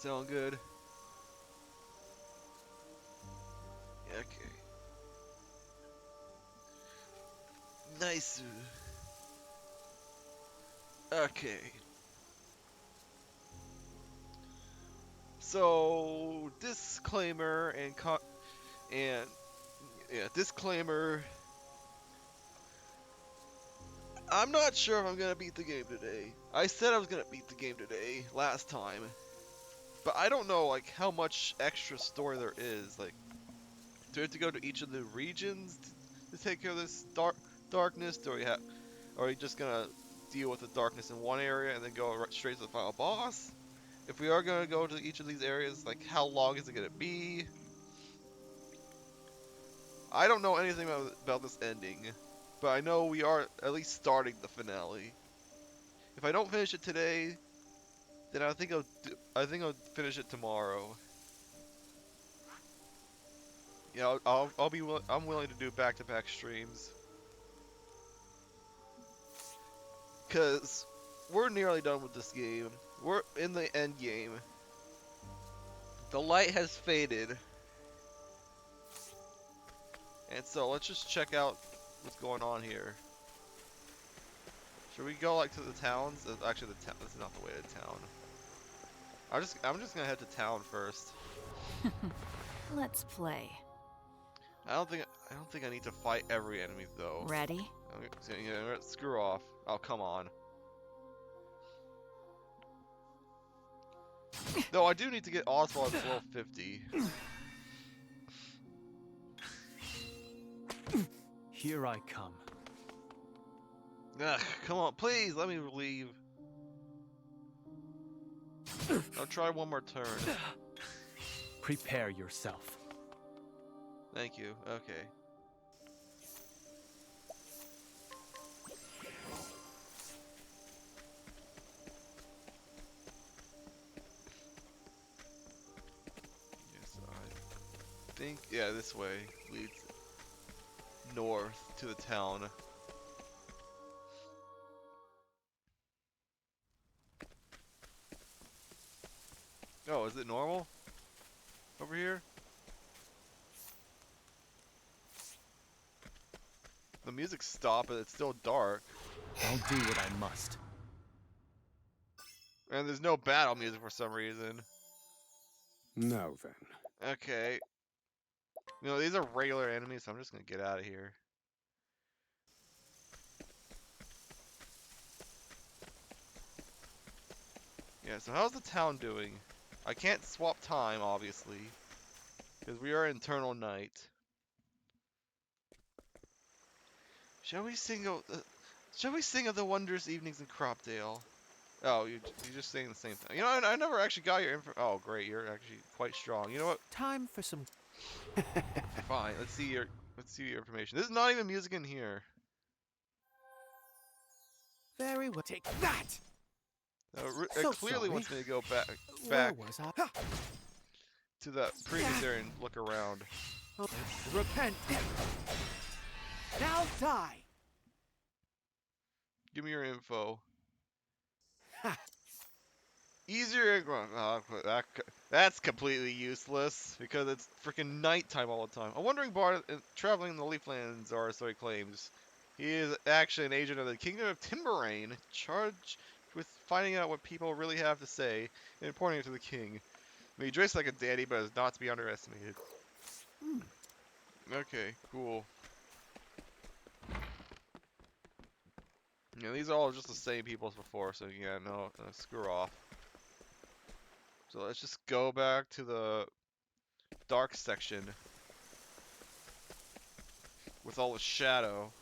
Sound good? Okay. Nice. Okay. So disclaimer and yeah, disclaimer. I'm not sure if I'm gonna beat the game today. I said I was gonna beat the game today last time, but I don't know like how much extra story there is. Like, do I have to go to each of the regions to take care of this darkness? Or are you just gonna deal with the darkness in one area and then go right straight to the final boss? If we are gonna go to each of these areas, like how long is it gonna be? I don't know anything about this ending, but I know we are at least starting the finale. If I don't finish it today, then I think I'll finish it tomorrow. Yeah, I'm willing to do back-to-back streams, cause we're nearly done with this game. We're in the end game. The light has faded, and so let's just check out what's going on here. Should we go like to the towns? Actually, the town. This is not the way to town. I'm just gonna head to town first. Let's play. I don't think I need to fight every enemy though. Ready? Yeah, screw off. Oh, come on. No, I do need to get Oswald at level 50. Here I come. Ugh, come on, please let me leave. I'll try one more turn. Prepare yourself. Thank you. Okay. Yes, I think yeah, this way leads north to the town. Oh, is it normal over here? The music stopped, but it's still dark. I'll do what I must. And there's no battle music for some reason. Now then. Okay. You know, these are regular enemies, so I'm just gonna get out of here. Yeah, so how's the town doing? I can't swap time, obviously, because we are in Eternal Night. Shall we sing of the wondrous evenings in Cropdale? Oh, you're just saying the same thing. You know, I never actually got your info. Oh, great, you're actually quite strong. You know what? Time for some. Fine. Let's see your information. There's not even music in here. Very well. Take that. It So clearly sorry. wants me to go back Where was I? to the previous area and look around. Oh, repent. Now die. Give me your info. Easier. That's completely useless because it's freaking nighttime all the time. A wandering bard traveling in the Leaflands, or so he claims. He is actually an agent of the Kingdom of Timberain, charged with finding out what people really have to say and reporting it to the king. I mean, he dresses like a dandy, but is not to be underestimated. Okay, cool. Yeah, these are all just the same people as before, so yeah, no, screw off. So let's just go back to the dark section with all the shadow.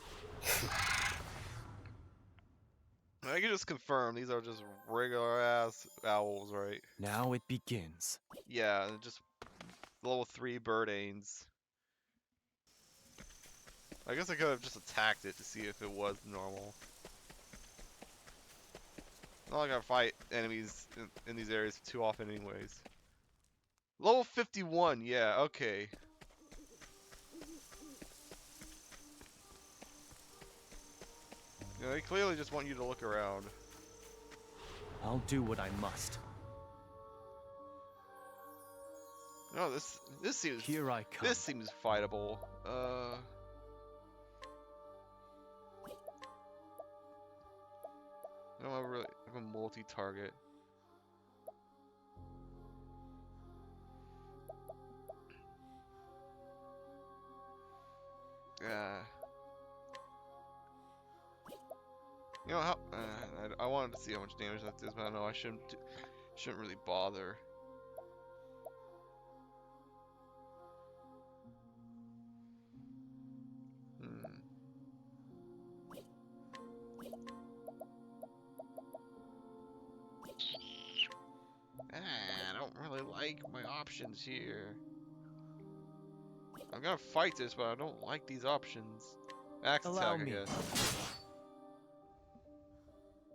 I can just confirm these are just regular ass owls, right? Now it begins. Yeah, just level 3 birdanes. I guess I could have just attacked it to see if it was normal. Not like I fight enemies in these areas too often anyways. Level 51, yeah, okay. Yeah, they clearly just want you to look around. I'll do what I must. Oh, this seems Here I come. this seems fightable. I don't really have a multi-target. You know how I wanted to see how much damage that does, but I know I shouldn't really bother. I don't really like my options here. I'm gonna fight this, but I don't like these options. Axe Allow attack, I me. guess.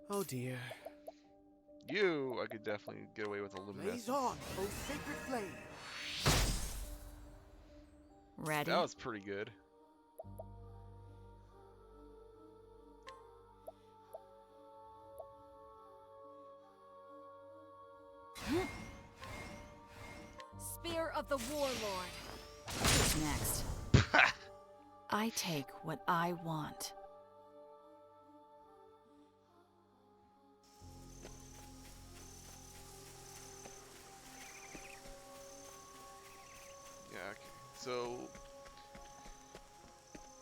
Oh dear. You, I could definitely get away with a luminescence. Blaze on, oh sacred flame. Ready? That was pretty good. Spear of the Warlord. Who's next? I take what I want. Yeah, okay. So,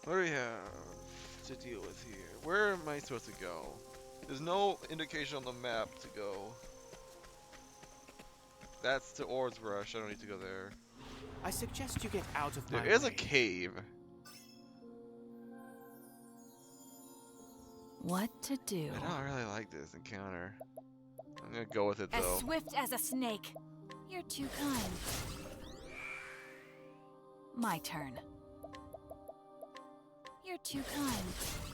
what do we have to deal with here? Where am I supposed to go? There's no indication on the map to go. That's to Ord's Rush. I don't need to go there. I suggest you get out of my way. There is a cave. What to do? I don't really like this encounter. I'm gonna go with it As though. swift as a snake. You're too kind. My turn. You're too kind.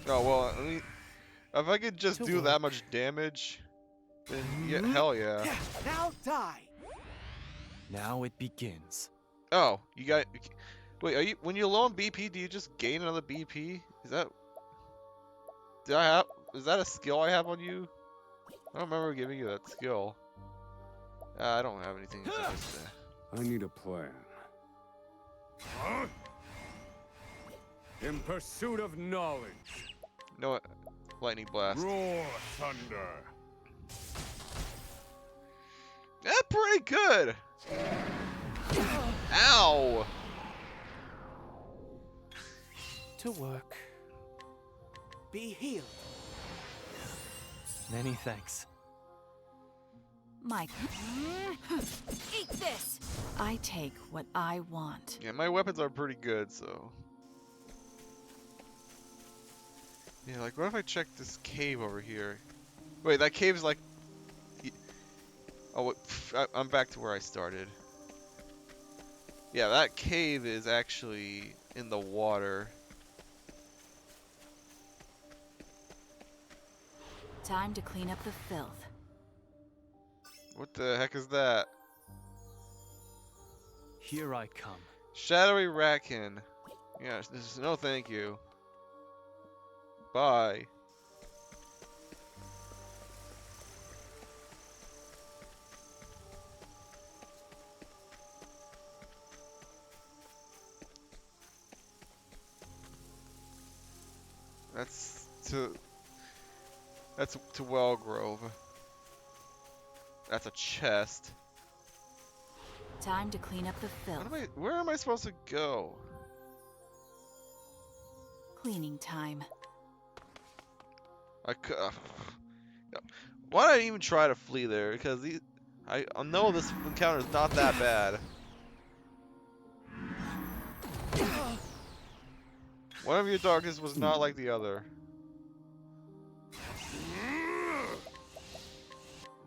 Oh well, I mean, if I could just To do work. that much damage, then yeah, hell yeah. Now die. Now it begins. Oh, you got. Wait, are you when you low on BP? Do you just gain another BP? Is that? Did I have? Is that a skill I have on you? I don't remember giving you that skill. I don't have anything. I need a plan. Huh? In pursuit of knowledge. You know what? Lightning blast. Roar thunder. That's pretty good. Ow! To work. Be healed. Many thanks. My. Eat this! I take what I want. Yeah, my weapons are pretty good, so. Yeah, like, what if I check this cave over here? Wait, that cave's like. Oh, wait, I'm back to where I started. Yeah, that cave is actually in the water. Time to clean up the filth. What the heck is that? Here I come. Shadowy Rackin. Yeah, no thank you. Bye. That's to Wellgrove. That's a chest. Time to clean up the filth. Where am I supposed to go? Cleaning time. Why did I even try to flee there? Because I know this encounter is not that bad. One of your darkness was not like the other.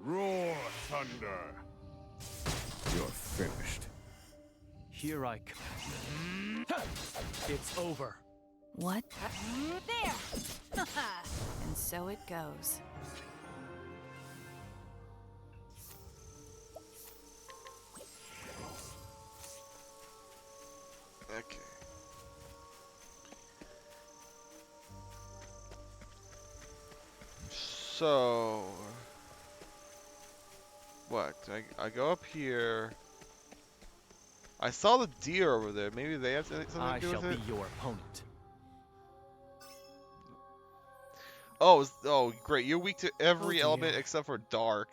Roar thunder. You're finished. Here I come. It's over. What? There! And so it goes. Okay. So, what? I go up here. I saw the deer over there. Maybe they have something I to do shall with be it? your opponent. Oh, oh, great. You're weak to every Oh element dear. except for dark.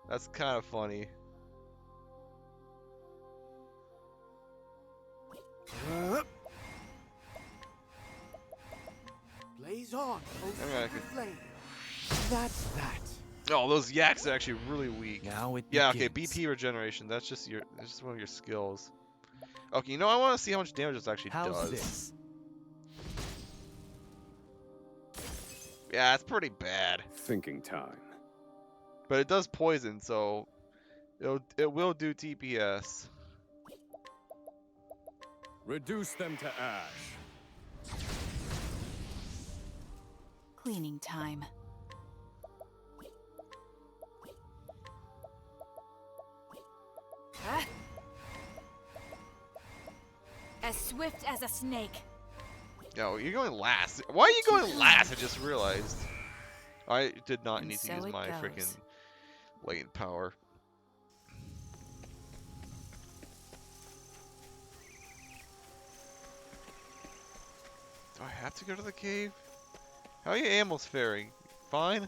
That's kind of funny. Blaze on, O I mean, I sacred could... flame. That's that. Oh, those yaks are actually really weak. Now it Yeah, okay, begins. BP regeneration. That's just one of your skills. Okay, you know, I want to see how much damage this actually How's does. this? Yeah, it's pretty bad. Thinking time. But it does poison, so it will do TPS. Reduce them to ash. Cleaning time. Ah. As swift as a snake. Yo, you're going last. Why are you going last? I just realized. I did not And need to so use it my goes. freaking latent power. Do I have to go to the cave? How are your animals faring? Fine?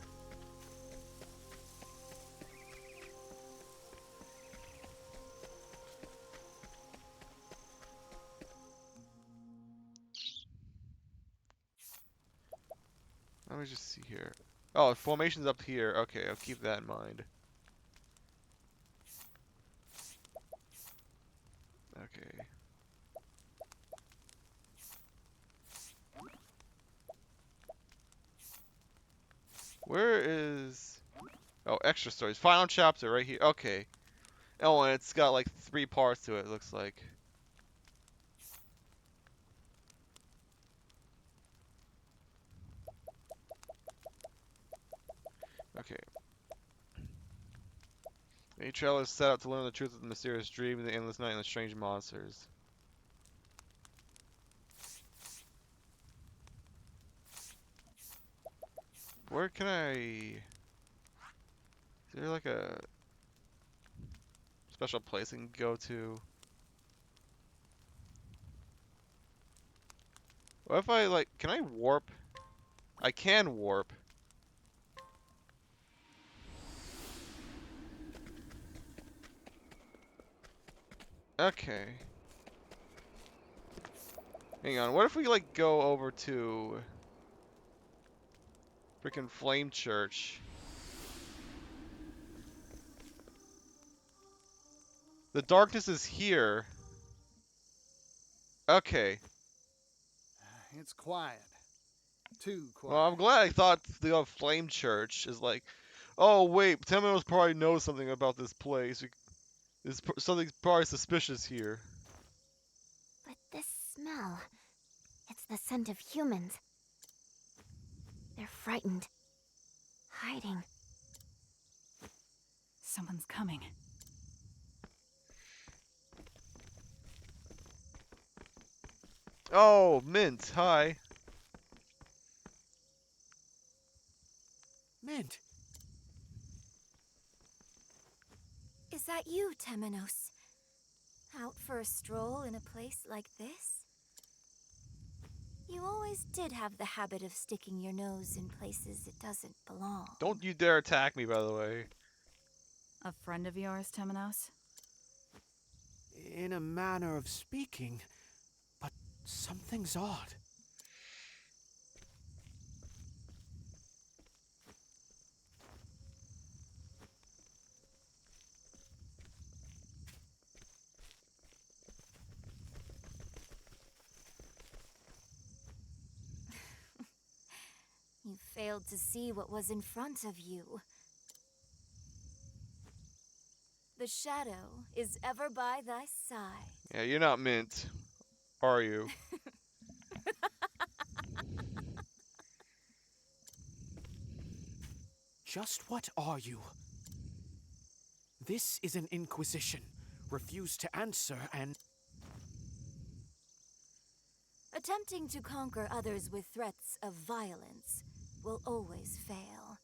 Let me just see here. Oh, formation's up here. Okay, I'll keep that in mind. Okay. Where is... Oh, extra stories. Final chapter right here. Okay. Oh, and it's got like 3 parts to it, looks like. Okay. A traveler set out to learn the truth of the mysterious dream, the endless night, and the strange monsters. Where can I... Is there like a special place I can go to? What if I like... Can I warp? I can warp. Okay. Hang on, what if we like go over to... Freaking Flame Church? The darkness is here. Okay. It's quiet. Too quiet. Well, I'm glad I thought the Flame Church is like, oh wait, Temenos probably knows something about this place. Something's probably suspicious here. But this smell, it's the scent of humans. They're frightened, hiding. Someone's coming. Oh, Mint, hi. Mint. Is that you, Temenos? Out for a stroll in a place like this? You always did have the habit of sticking your nose in places it doesn't belong. Don't you dare attack me, by the way. A friend of yours, Temenos? In a manner of speaking, but something's odd. You failed to see what was in front of you. The shadow is ever by thy side. Yeah, you're not Mint, are you? Just what are you? This is an inquisition. Refuse to answer and... Attempting to conquer others with threats of violence will always fail.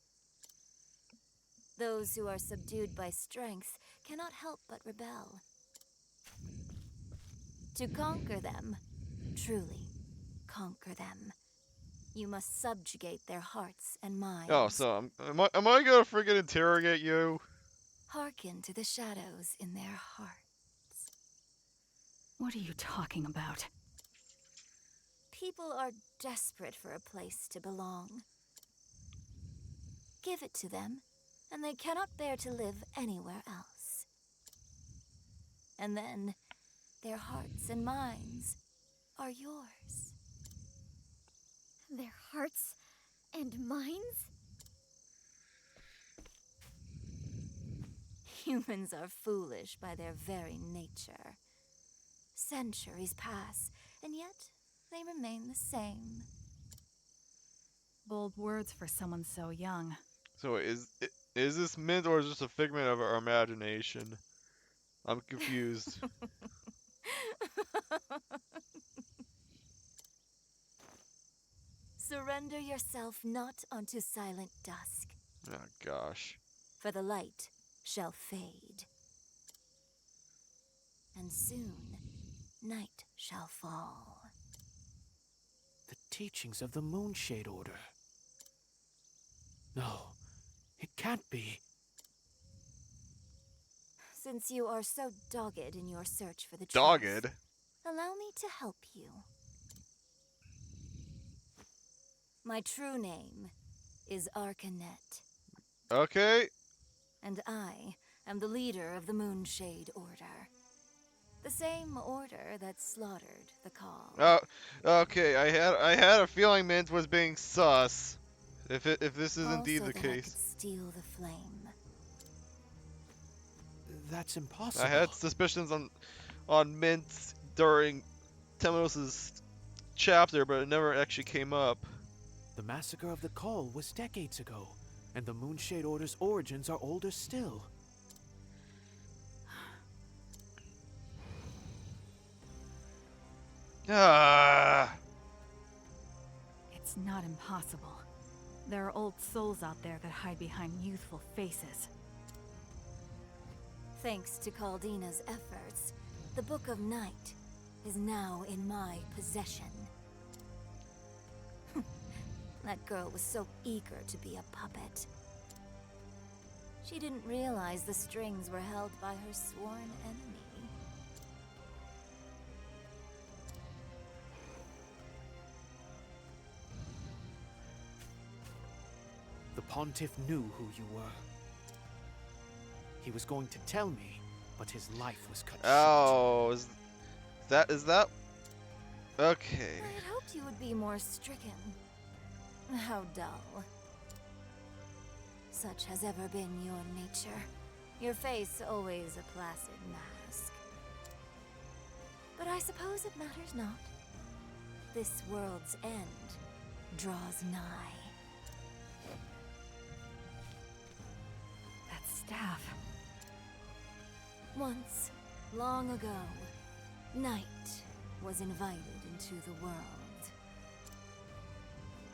Those who are subdued by strength cannot help but rebel. To conquer them, truly conquer them, you must subjugate their hearts and minds. Oh, so am I gonna freaking interrogate you? Hearken to the shadows in their hearts. What are you talking about? People are desperate for a place to belong. Give it to them, and they cannot bear to live anywhere else. And then, their hearts and minds are yours. Their hearts and minds? Humans are foolish by their very nature. Centuries pass, and yet they remain the same. Bold words for someone so young. So is this mint or is this a figment of our imagination? I'm confused. Surrender yourself not unto silent dusk, Oh gosh. for the light shall fade. And soon, night shall fall. The teachings of the Moonshade Order. No, it can't be. Since you are so dogged in your search for the truth, Dogged? allow me to help you. My true name is Arcanet, Okay. and I am the leader of the Moonshade Order. The same order that slaughtered the Call. Oh, okay. I had a feeling Mint was being sus. If this is indeed Also the that I case. could steal the flame. That's impossible. I had suspicions on Mint during Temenos' chapter, but it never actually came up. The massacre of the Call was decades ago, and the Moonshade Order's origins are older still. Ah. It's not impossible. There are old souls out there that hide behind youthful faces. Thanks to Caldina's efforts, the Book of Night is now in my possession. That girl was so eager to be a puppet. She didn't realize the strings were held by her sworn enemy. The Pontiff knew who you were. He was going to tell me, but his life was cut short. Oh, is that? Okay. I had hoped you would be more stricken. How dull. Such has ever been your nature. Your face always a placid mask. But I suppose it matters not. This world's end draws nigh. That staff. Once, long ago, night was invited into the world.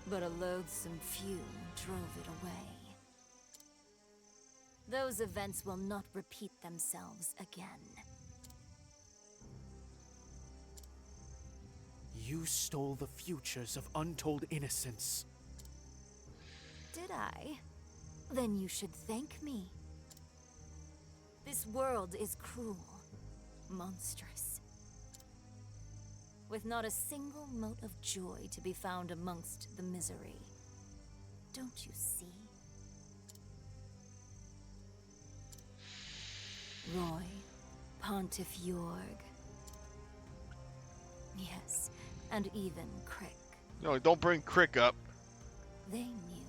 But a loathsome few drove it away. Those events will not repeat themselves again. You stole the futures of untold innocence. Did I? Then you should thank me. This world is cruel, monstrous, with not a single mote of joy to be found amongst the misery. Don't you see? Roy, Pontiff Jorg. Yes, and even Crick. No, don't bring Crick up. They knew.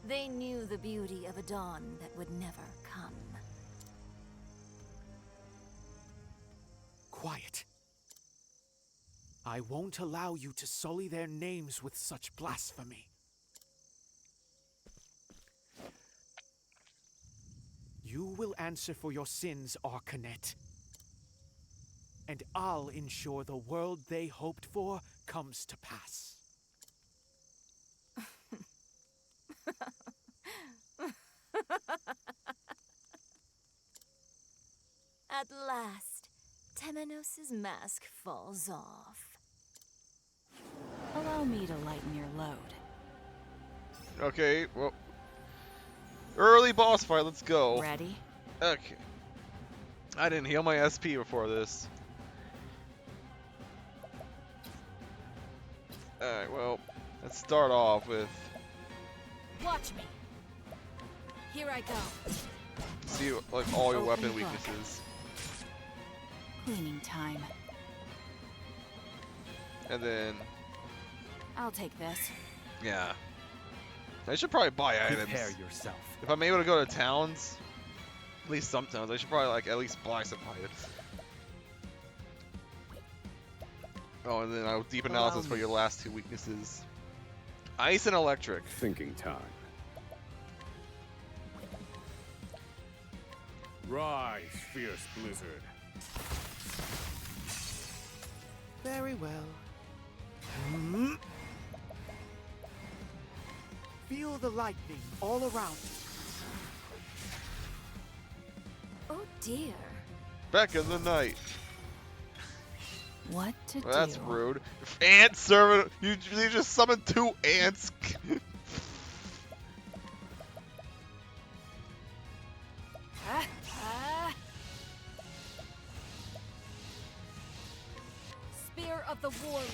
They knew the beauty of a dawn that would never come. Quiet. I won't allow you to sully their names with such blasphemy. You will answer for your sins, Arcanet. And I'll ensure the world they hoped for comes to pass. At last, Temenos' mask falls off. Allow me to lighten your load. Okay, well, early boss fight. Let's go. Ready? Okay. I didn't heal my SP before this. Alright, well, let's start off with Watch me. Here I go. see like all your Open weapon book. weaknesses, Cleaning time. and then I'll take this. yeah, I should probably buy items. Prepare yourself. If I'm able to go to towns, at least some towns, I should probably like at least buy some items. Oh, and then I'll deep analysis for your last two weaknesses: ice and electric. Thinking time. Rise, fierce blizzard. Very well. Feel the lightning all around you. Oh dear. Back in the night. What to Well, that's do? rude. Ant servant, you just summoned 2 ants. Ah, ah. Spear of the Warlord.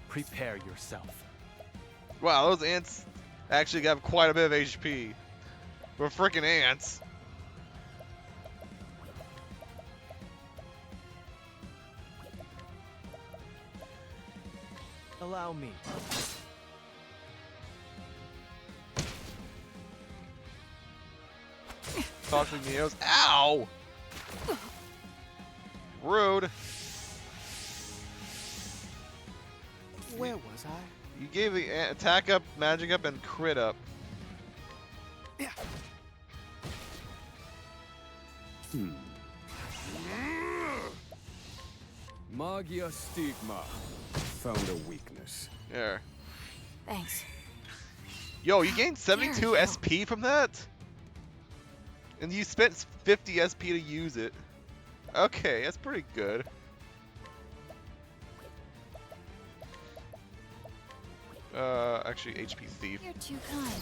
Prepare yourself. Wow, those ants actually have quite a bit of HP. We're freaking ants. Allow me. Toxic Neos. Ow! Rude. Where was I? You gave the attack up, magic up, and crit up. Magia stigma. Found a weakness. There. Thanks. Yo, you gained 72 SP from that? And you spent 50 SP to use it. Okay, that's pretty good. Actually, HP Thief. You're too kind.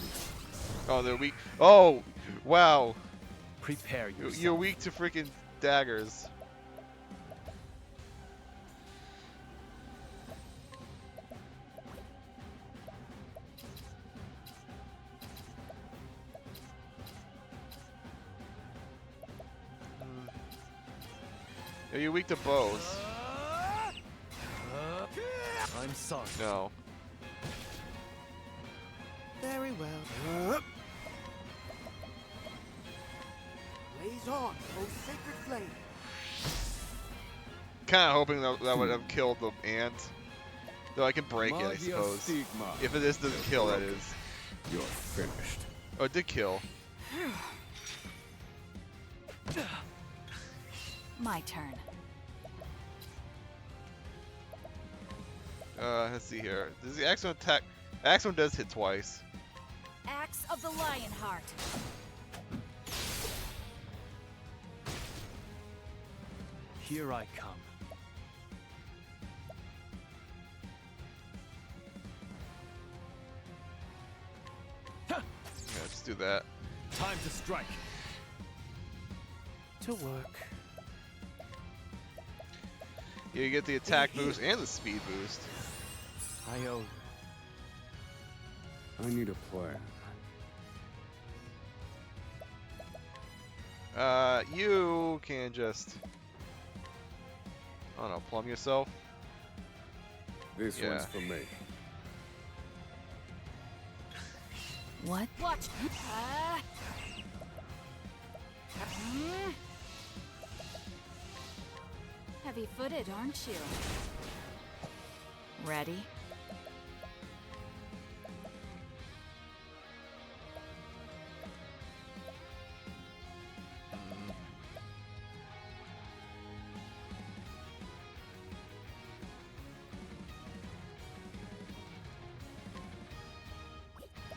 Oh, they're weak. Oh, wow. Prepare yourself. You're weak to freaking daggers. Are you weak to bows? I'm sorry. No. Very well. Blaze on, O sacred flame. Kind of hoping that would have killed the ant. Though I can break it, I Magia suppose. stigma. If it is doesn't kill, that is. You're finished. Oh, it did kill. My turn. Let's see here. Does the axe one attack? Axe one does hit twice. Axe of the Lionheart. Here I come. Yeah, just do that. Time to strike. To work. Yeah, you get the attack boost and the speed boost. I owe. I need a plan. You can just, I don't know, plumb yourself. This Yeah. one's for me. What? Watch. Heavy-footed, aren't you? Ready?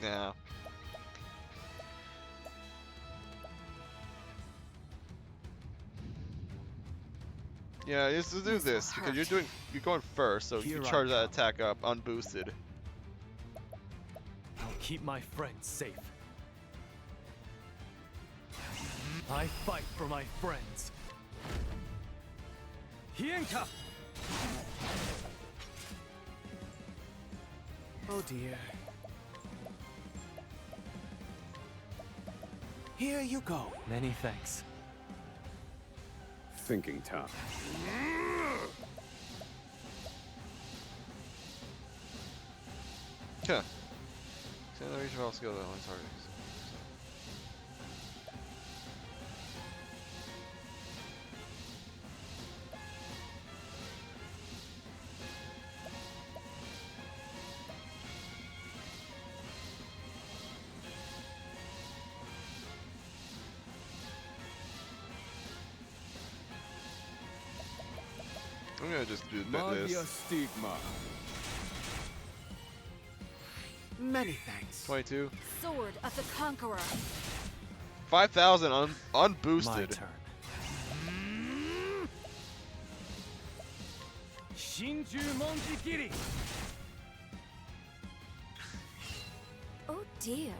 Yeah. Yeah, just to do this because you're going first, so you Here can I charge that come. attack up unboosted. I'll keep my friends safe. I fight for my friends. Hienka! Oh dear. Here you go. Many thanks. Thinking time. Yeah. Extend the reach of all skills on targets. I'm gonna just do Magia this. Stigma. Many thanks. 22. Sword of the Conqueror. 5,000 My unboosted. turn. Shinju Monjikiri! Oh dear.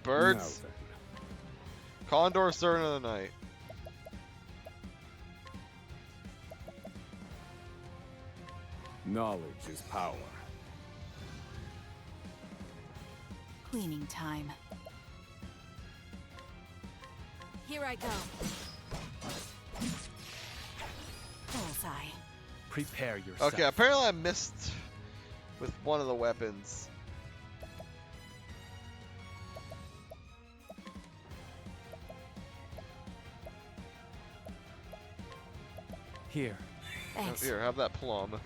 Birds. Now then. Condor Servant of the Night. Knowledge is power. Cleaning time. Here I go. Bullseye. Prepare yourself. Okay, apparently I missed with one of the weapons. Here. Thanks. Here, have that plum.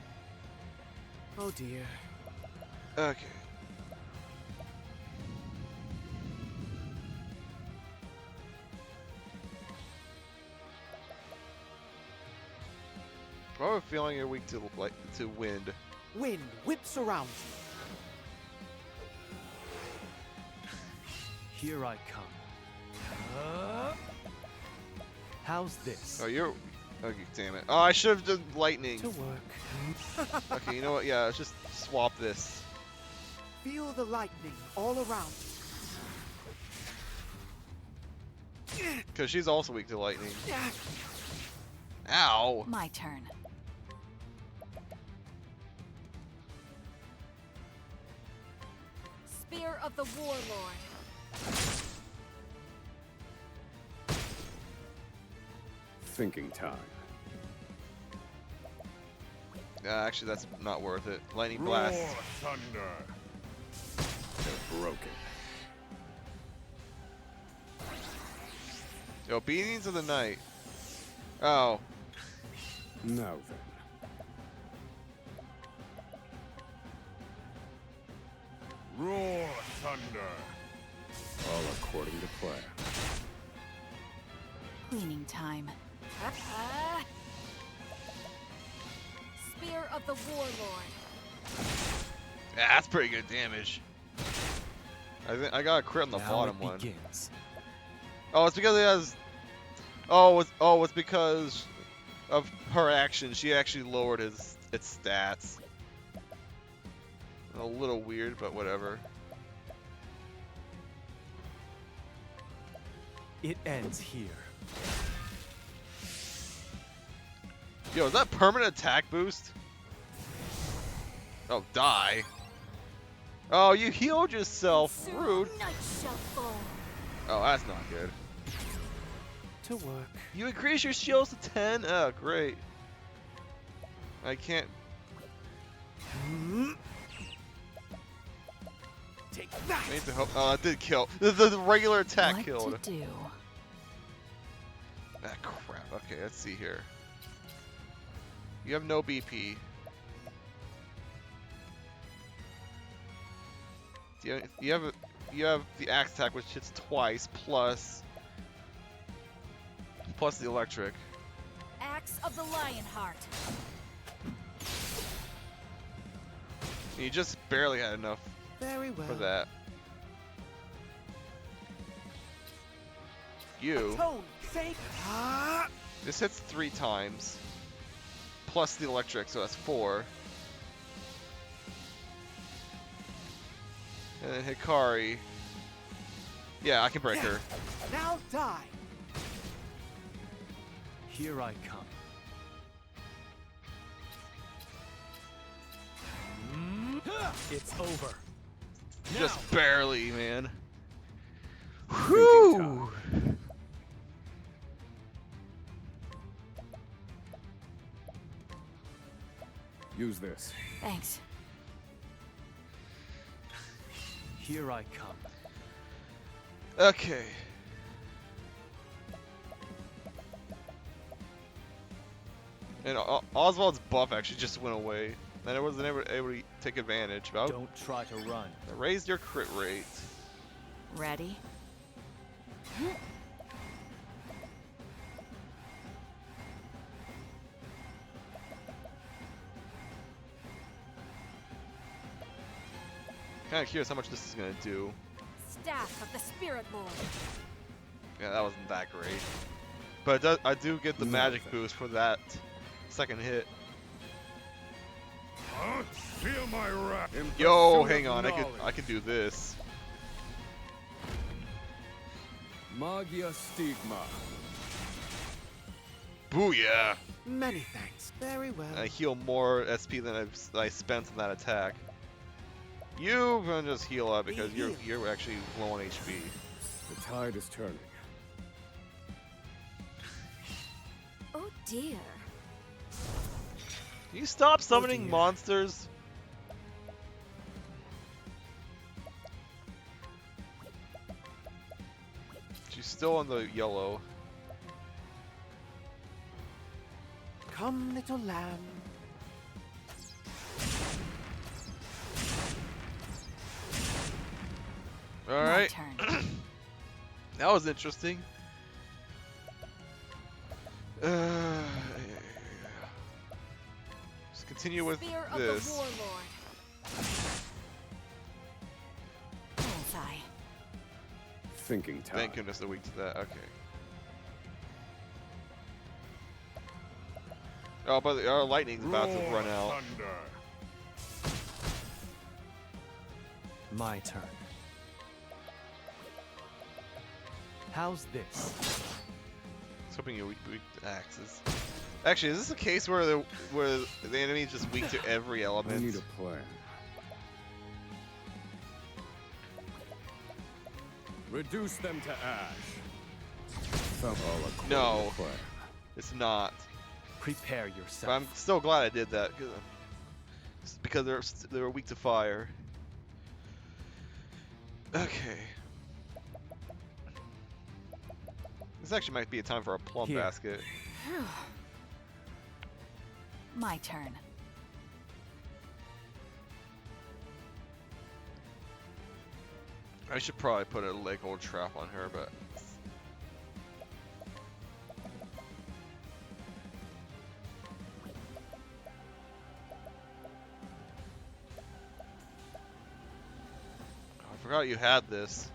Oh dear. Okay. I have a feeling you're weak to wind. Wind whips around you. Here I come. How's this? Oh, you're. Okay, damn it. Oh, I should have done lightning. To work. Okay, you know what? Yeah, let's just swap this. Feel the lightning all around. Because she's also weak to lightning. Ow! My turn. Spear of the Warlord. Thinking time. Actually, that's not worth it. Lightning blast. Thunder. They're broken. Yo, Beatings of the Night. Oh. Now then. Roar thunder. All according to plan. Cleaning time. Spear of the Warlord. Yeah, that's pretty good damage. I got a crit on the Now bottom it one. begins. Oh, it's because it has. Oh, it's because of her action. She actually lowered its stats. A little weird, but whatever. It ends here. Yo, is that permanent attack boost? Oh, die. Oh, you healed yourself. Soon Rude. night shall fall. Oh, that's not good. To work. You increase your shields to 10? Oh, great. I can't. Take that. I need to help. Oh, that did kill. The regular attack What killed. to do? Ah, crap. Okay, let's see here. You have no BP. You have the axe attack, which hits twice, plus the electric. Axe of the Lionheart. And you just barely had enough Very well. for that. You. Tone, safe. This hits 3 times. Plus the electric, so that's 4. And then Hikari. Yeah, I can break her. Now die. Here I come. It's over. Just Now. barely, man. Thinking Whew! time. Use this. Thanks. Here I come. Okay. And Oswald's buff actually just went away. And I wasn't able to take advantage. But Don't try to run. I raised your crit rate. Ready? Kind of curious how much this is gonna do. Staff of the Spirit Lord. Yeah, that wasn't that great. But it does, I do get the magic Nothing. boost for that second hit. Huh? Feel my wrath. In Yo, pursuit hang of on, I knowledge. can do this. Magia Stigma. Booyah! Many thanks. Very well. I heal more SP than I spent on that attack. You can just heal up because you're actually low on HP. The tide is turning. Oh dear. Can you stop summoning dear. monsters? She's still on the yellow. Come, little lamb. My Alright. turn. That was interesting. Just continue with Spear of this. the Warlord. Bullseye. Thinking time. Thank goodness they're weak to that. Okay. Oh, but our lightning's about to run out. Thunder. My turn. How's this? I was hoping you're weak to axes. Actually, is this a case where the enemy is just weak to every I element? need a plan. Reduce them to ash. All according No. to plan. It's not. Prepare But yourself. I'm still glad I did that because they were weak to fire. Okay. This actually might be a time for a plum Here. basket. My turn. I should probably put a leg hold trap on her, but I forgot you had this.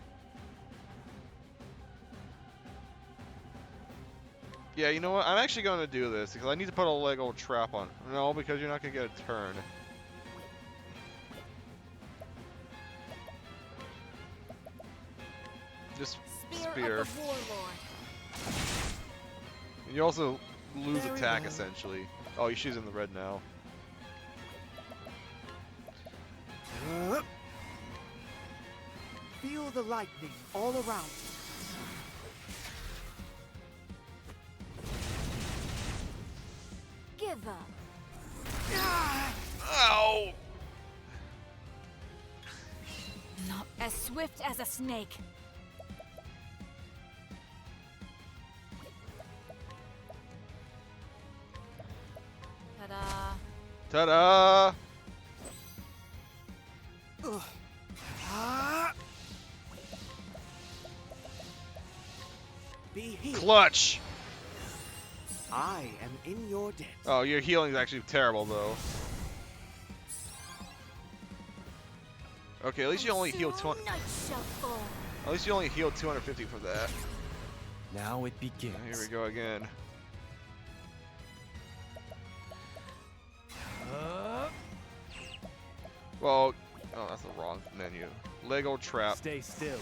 Yeah, you know what? I'm actually going to do this because I need to put a Lego trap on. No, because you're not going to get a turn. Just spear. Of the Warlord. And you also lose Very attack well. essentially. Oh, she's in the red now. Feel the lightning all around. Give up. Ow! Not as swift as a snake. Ta-da. Ta-da! Be healed. Clutch! I am in your debt. Oh, your healing is actually terrible though. Okay, at least you only heal 200. Night shall fall. At least you only heal 250 for that. Now it begins. Here we go again. Well, oh, that's the wrong menu. Lego trap. Stay still.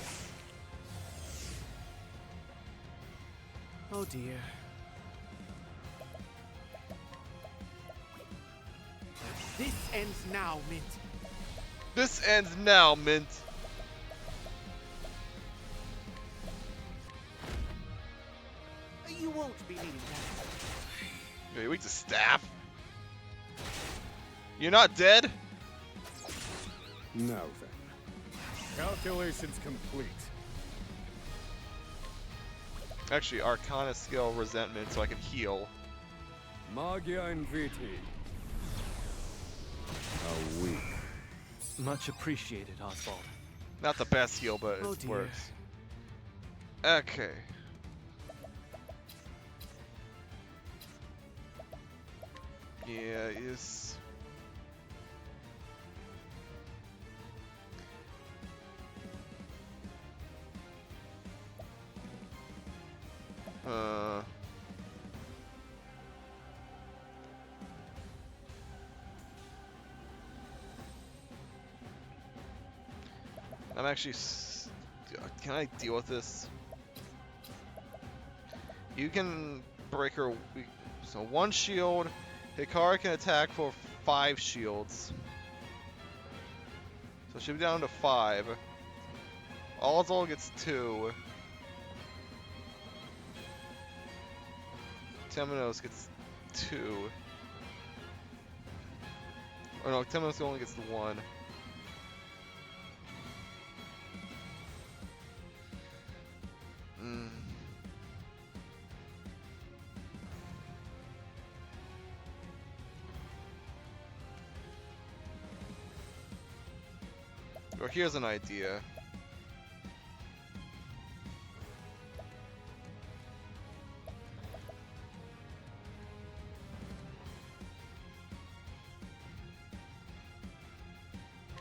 Oh dear. This ends now, Mint. This ends now, Mint. You won't be needing that. You're weak to staff. You're not dead? Now then. Calculations complete. Actually, Arcana skill resentment so I can heal. Magia Inviti. A week. Much appreciated, Oswald. Not the best heal, but Oh it dear. works. Okay. Yeah, it's... I'm actually... Can I deal with this? You can break her... So 1 shield. Hikari can attack for 5 shields. So she'll be down to 5. Alzol gets 2. Temenos gets 2. Oh no, Temenos only gets the 1. Or here's an idea.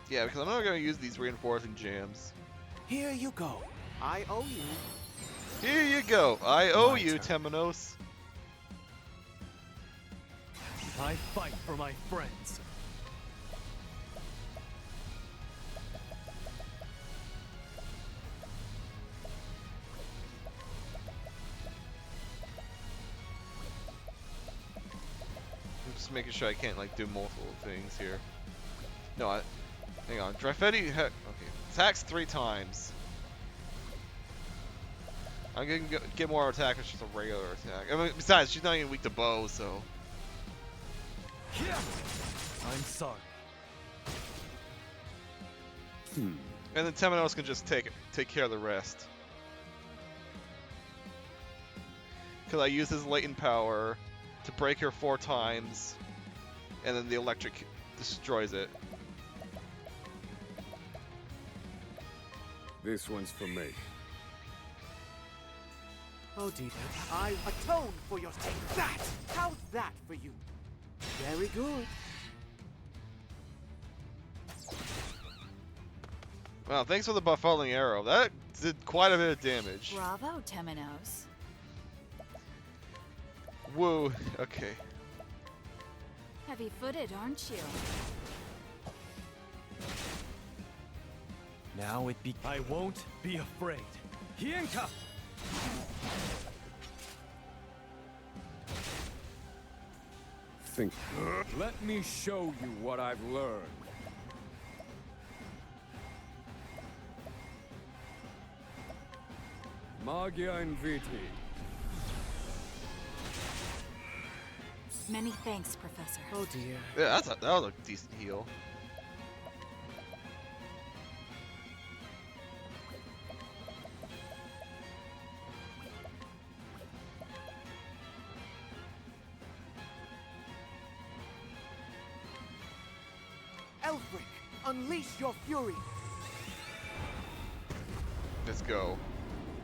Yeah, because I'm not going to use these reinforcing jams. Here you go. I owe you. Here you go. I owe My you, turn. Temenos. I fight for my friends. I'm just making sure I can't like do multiple things here. No, hang on. Drafetti, okay, attacks 3 times. I'm gonna get more attack if she's a regular attack. I mean, besides, she's not even weak to bow, so. I'm sorry. And then Temenos can just take care of the rest. Because I use his latent power to break her 4 times, and then the electric destroys it. This one's for me. Oh dear. I atone for your sin. That! How's that for you? Very good. Wow, thanks for the buffeting arrow. That did quite a bit of damage. Bravo, Temenos. Woo. Okay. Heavy-footed, aren't you? Now I won't be afraid. Hienka! Think. Let me show you what I've learned. Magia Inviti. Many thanks, Professor. Oh dear. Yeah, that was a decent heal. Elfric, unleash your fury. Let's go.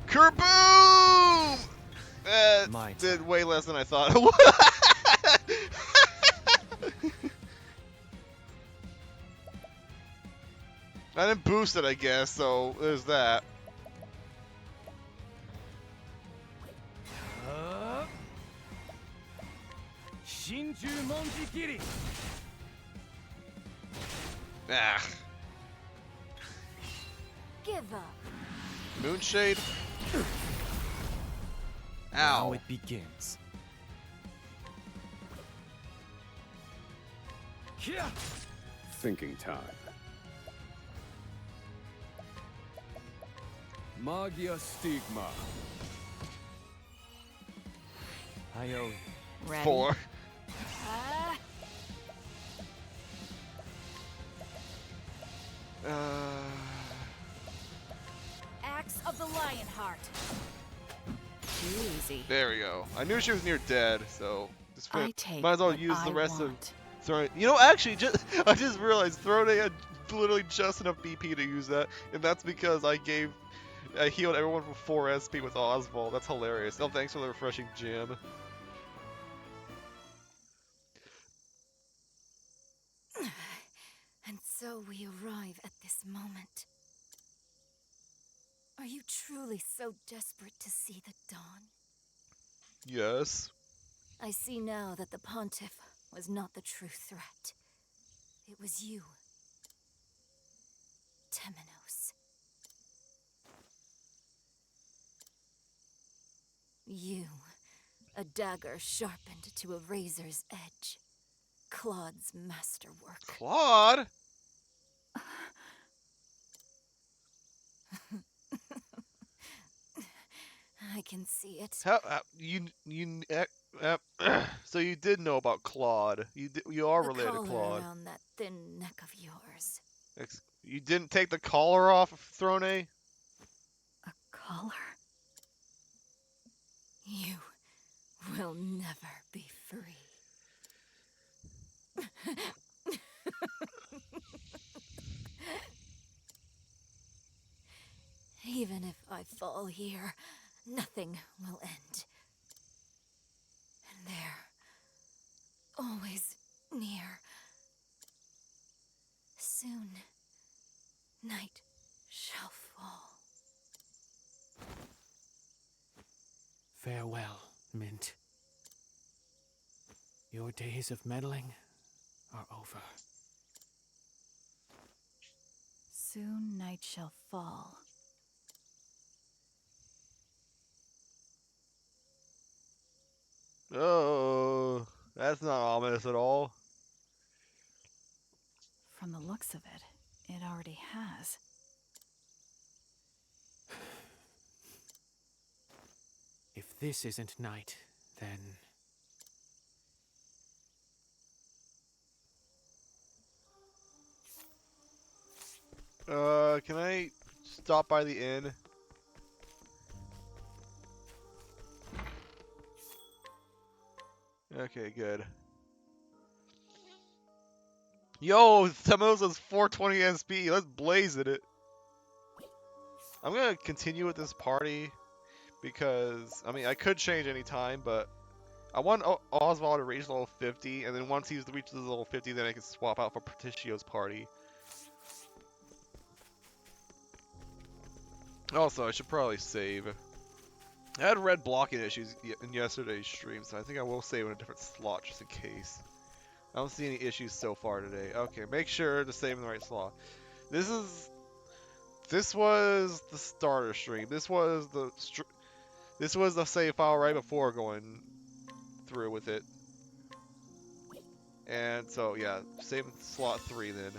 Kerboom! That My did turn. way less than I thought it would. I didn't boost it, I guess, so there's that. Shinju Monjikiri. Ah, Give up. Moonshade. Now Ow. it begins. Yeah. Thinking time. Magia Stigma. I owe you. Ready? 4. Ah, Axe of the Lionheart. Too easy. There we go. I knew she was near dead, so just I take might as well what use the I rest want. of throwing. You know, actually, I just realized Throne had literally just enough BP to use that, and that's because I healed everyone for 4 SP with Oswald. That's hilarious. Oh, thanks for the refreshing gem. And so we arrive at this moment. Are you truly so desperate to see the dawn? Yes. I see now that the Pontiff was not the true threat. It was you, Temenos. You, a dagger sharpened to a razor's edge. Claude's masterwork. Claude. I can see it. How so you did know about Claude. You are The related to collar Claude. around that thin neck of yours. You didn't take the collar off of Throne? A collar? You will never be free. Even if I fall here, nothing will end. And there, always near. Soon, night shall fall. Farewell, Mint. Your days of meddling are over. Soon night shall fall. Oh, that's not ominous at all. From the looks of it, it already has. If this isn't night, then... Can I stop by the inn? Okay, good. Yo, Temenos has 420 SP. Let's blaze at it. I'm gonna continue with this party because, I mean, I could change any time, but I want Oswald to reach level 50, and then once he's reached level 50, then I can swap out for Patricio's party. Also, I should probably save. I had red blocking issues in yesterday's stream, so I think I will save in a different slot just in case. I don't see any issues so far today. Okay, make sure to save in the right slot. This was the starter stream. This was the save file right before going through with it. And so yeah, save in slot 3 then.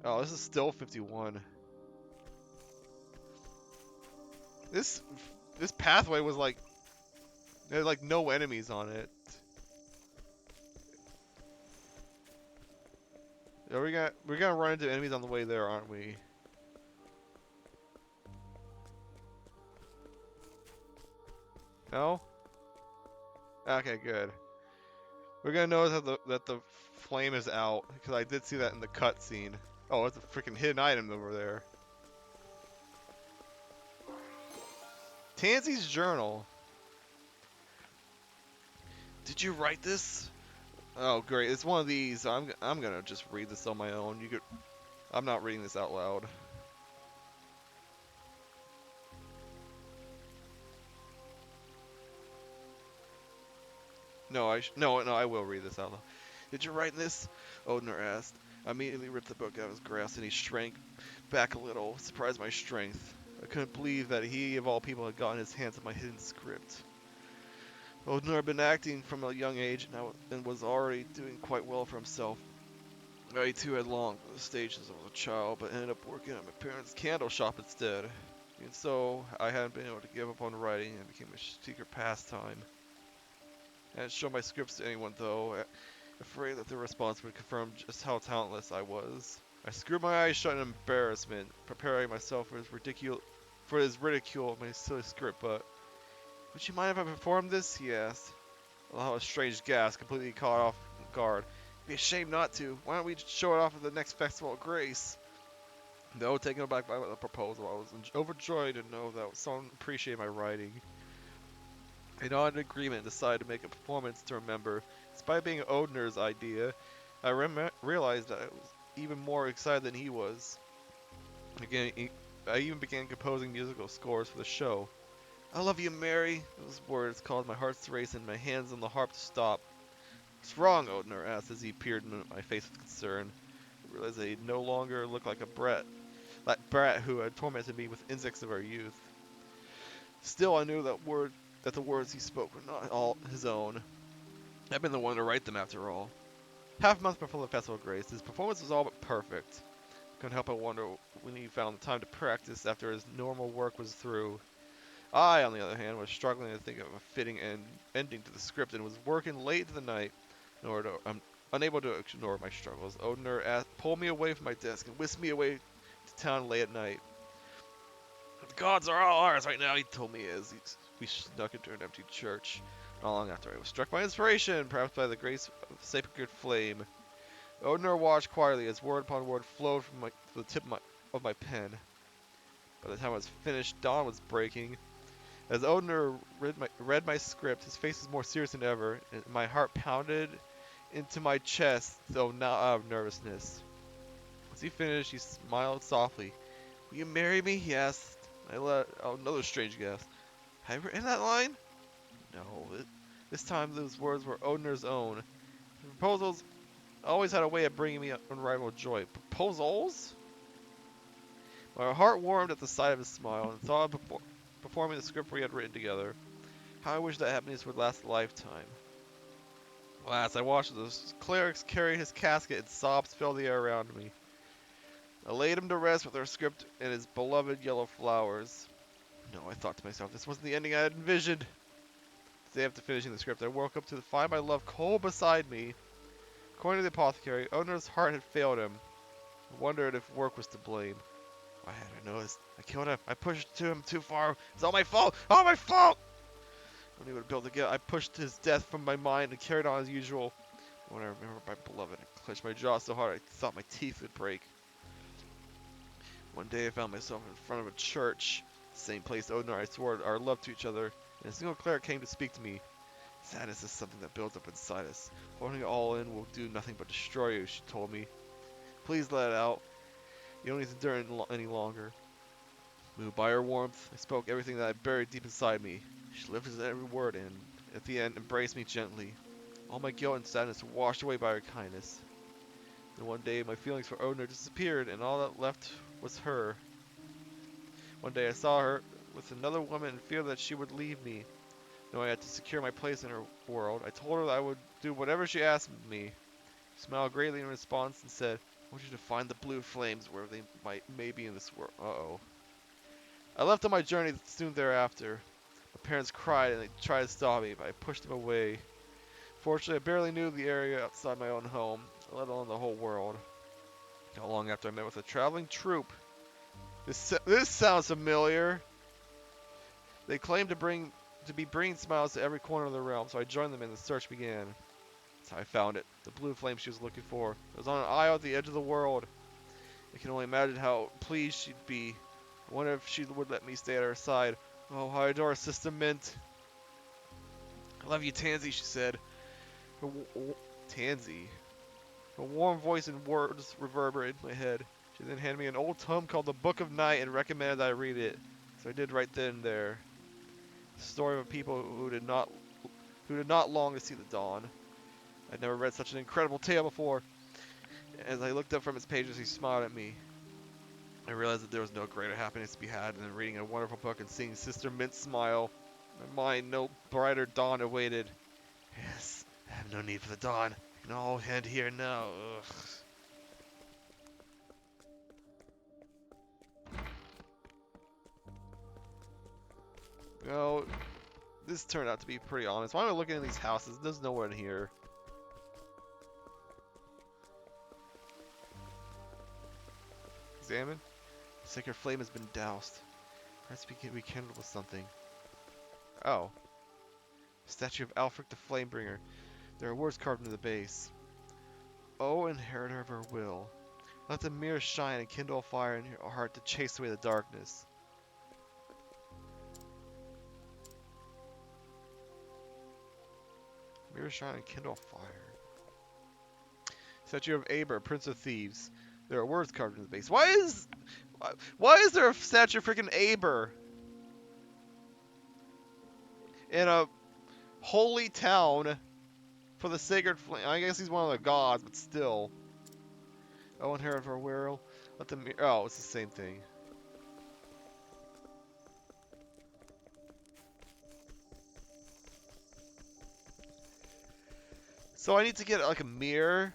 Oh, this is still 51. This pathway was like, there had like no enemies on it. Yeah, we're gonna run into enemies on the way there, aren't we? No? Okay, good. We're gonna notice that the flame is out because I did see that in the cutscene. Oh, it's a freaking hidden item over there. Tansy's journal. Did you write this? Oh, great! It's one of these. I'm gonna just read this on my own. I'm not reading this out loud. No, I will read this out loud. Did you write this? Odner asked. I immediately ripped the book out of his grasp, and he shrank back a little, surprised by my strength. I couldn't believe that he, of all people, had gotten his hands on my hidden script. Odner had been acting from a young age and was already doing quite well for himself. I too had longed for the stage since I was a child, but ended up working at my parents' candle shop instead. And so, I hadn't been able to give up on writing, and it became a secret pastime. I hadn't shown my scripts to anyone, though, afraid that their response would confirm just how talentless I was. I screwed my eyes shut in embarrassment, preparing myself for his ridicule of my silly script, but... Would you mind if I performed this? He asked. Allow a strange gasp, completely caught off guard. It'd be a shame not to. Why don't we show it off at the next festival of Grace? No, taken aback by the proposal, I was overjoyed to know that someone appreciated my writing. I nodded in agreement and decided to make a performance to remember. Despite being Odner's idea, I realized that I was even more excited than he was. Again, I even began composing musical scores for the show. I love you, Mary. Those words caused my heart to race and my hands on the harp to stop. What's wrong? Odner asked as he peered into my face with concern. I realized that he no longer looked like a brat who had tormented me with insects of our youth. Still, I knew that the words he spoke were not all his own. I'd been the one to write them after all. Half a month before the Festival of Grace, his performance was all but perfect. Couldn't help but wonder when he found the time to practice after his normal work was through. I, on the other hand, was struggling to think of a fitting ending to the script and was working late into the night in order to, unable to ignore my struggles. Odner pulled me away from my desk and whisked me away to town late at night. The gods are all ours right now, he told me as we snuck into an empty church. Not long after, I was struck by inspiration, perhaps by the grace of the sacred flame. Odner watched quietly as word upon word flowed from the tip of my pen. By the time I was finished, dawn was breaking. As Odner read my script, his face was more serious than ever, and my heart pounded into my chest, though not out of nervousness. As he finished, he smiled softly. Will you marry me? He asked. I let out another strange gasp. Have you written that line? No. This time those words were Odner's own. The proposals always had a way of bringing me unrivaled joy. Proposals? My heart warmed at the sight of his smile and thought of performing the script we had written together. How I wish that happiness would last a lifetime. Alas, I watched the clerics carry his casket and sobs filled the air around me. I laid him to rest with our script and his beloved yellow flowers. No, I thought to myself, this wasn't the ending I had envisioned. The day after finishing the script, I woke up to find my love cold beside me. According to the apothecary, Odner's heart had failed him. I wondered if work was to blame. Why had I noticed? I killed him. I pushed to him too far. It's all my fault. All my fault! When he would build again, I pushed his death from my mind and carried on as usual. When I remembered my beloved, I clenched my jaw so hard I thought my teeth would break. One day I found myself in front of a church, the same place Odner and I swore our love to each other, and a single cleric came to speak to me. Sadness is something that builds up inside us. Holding it all in will do nothing but destroy you, she told me. Please let it out. You don't need to endure it any longer. Moved by her warmth, I spoke everything that I buried deep inside me. She lifted every word and, at the end, embraced me gently. All my guilt and sadness were washed away by her kindness. And one day, my feelings for Odner disappeared, and all that left was her. One day, I saw her with another woman and feared that she would leave me. Knowing I had to secure my place in her world, I told her that I would do whatever she asked me. She smiled greatly in response and said, I want you to find the blue flames where they may be in this world. Uh-oh. I left on my journey soon thereafter. My parents cried and they tried to stop me, but I pushed them away. Fortunately, I barely knew the area outside my own home, let alone the whole world. Not long after, I met with a traveling troupe. This sounds familiar. They claimed to be bringing smiles to every corner of the realm, so I joined them and the search began. That's how I found it. The blue flame she was looking for. It was on an isle at the edge of the world. I can only imagine how pleased she'd be. I wonder if she would let me stay at her side. Oh, how I adore Sister Mint. I love you, Tansy, she said. Tansy? Her warm voice and words reverberated in my head. She then handed me an old tome called the Book of Night and recommended I read it. So I did right then and there. The story of a people who did not long to see the dawn. I'd never read such an incredible tale before. As I looked up from its pages, he smiled at me. I realized that there was no greater happiness to be had than reading a wonderful book and seeing Sister Mint smile. In my mind, no brighter dawn awaited. Yes, I have no need for the dawn. I can all head here now. Ugh. Well, this turned out to be pretty honest. Why am I looking at these houses? There's no one here. Examine. The sacred flame has been doused. Perhaps we can rekindle with something. Oh. Statue of Alfric the Flamebringer. There are words carved into the base. O inheritor of her will. Let the mirror shine and kindle a fire in your heart to chase away the darkness. Mirror shine and kindle a fire. Statue of Aber, Prince of Thieves. There are words carved into the base. Why is there a statue of freaking Aber in a holy town for the sacred flame? I guess he's one of the gods, but still. Oh, inherit of our will. Let the oh, it's the same thing. So I need to get like a mirror.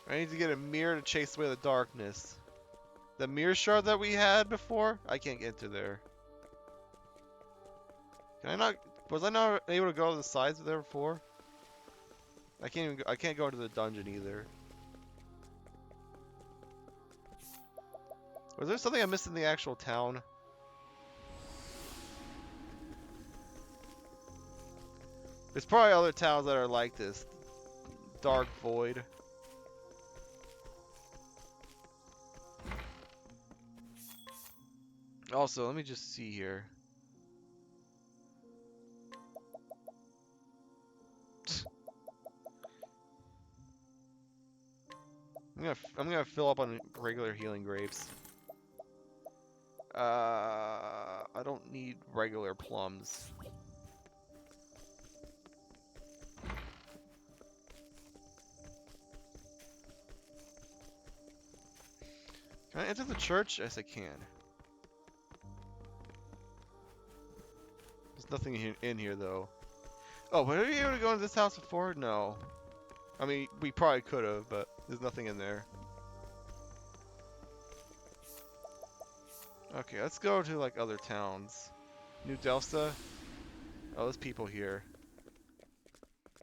I need to get a mirror to chase away the darkness. The mirror shard that we had before? I can't get to there. Can I not? Was I not able to go to the sides there before? I can't even. I can't go into the dungeon either. Was there something I missed in the actual town? There's probably other towns that are like this. Dark Void. Also, let me just see here. I'm gonna fill up on regular healing grapes. I don't need regular plums. Can I enter the church? Yes, I can. There's nothing in here though. Oh, were you able to go into this house before? No. I mean, we probably could have, but there's nothing in there. Okay, let's go to like other towns. New Delsta. Oh, there's people here.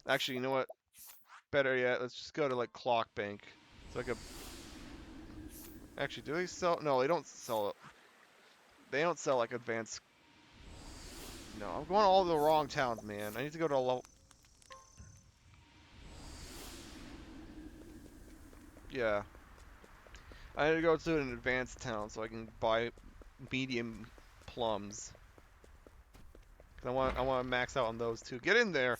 Actually, you know what? Better yet, let's just go to like Clock Bank. It's like a. Actually, do they sell? No, they don't sell it. They don't sell like advanced. No, I'm going to all the wrong towns, man. I need to go to a level. Yeah. I need to go to an advanced town so I can buy medium plums. I want to max out on those too. Get in there.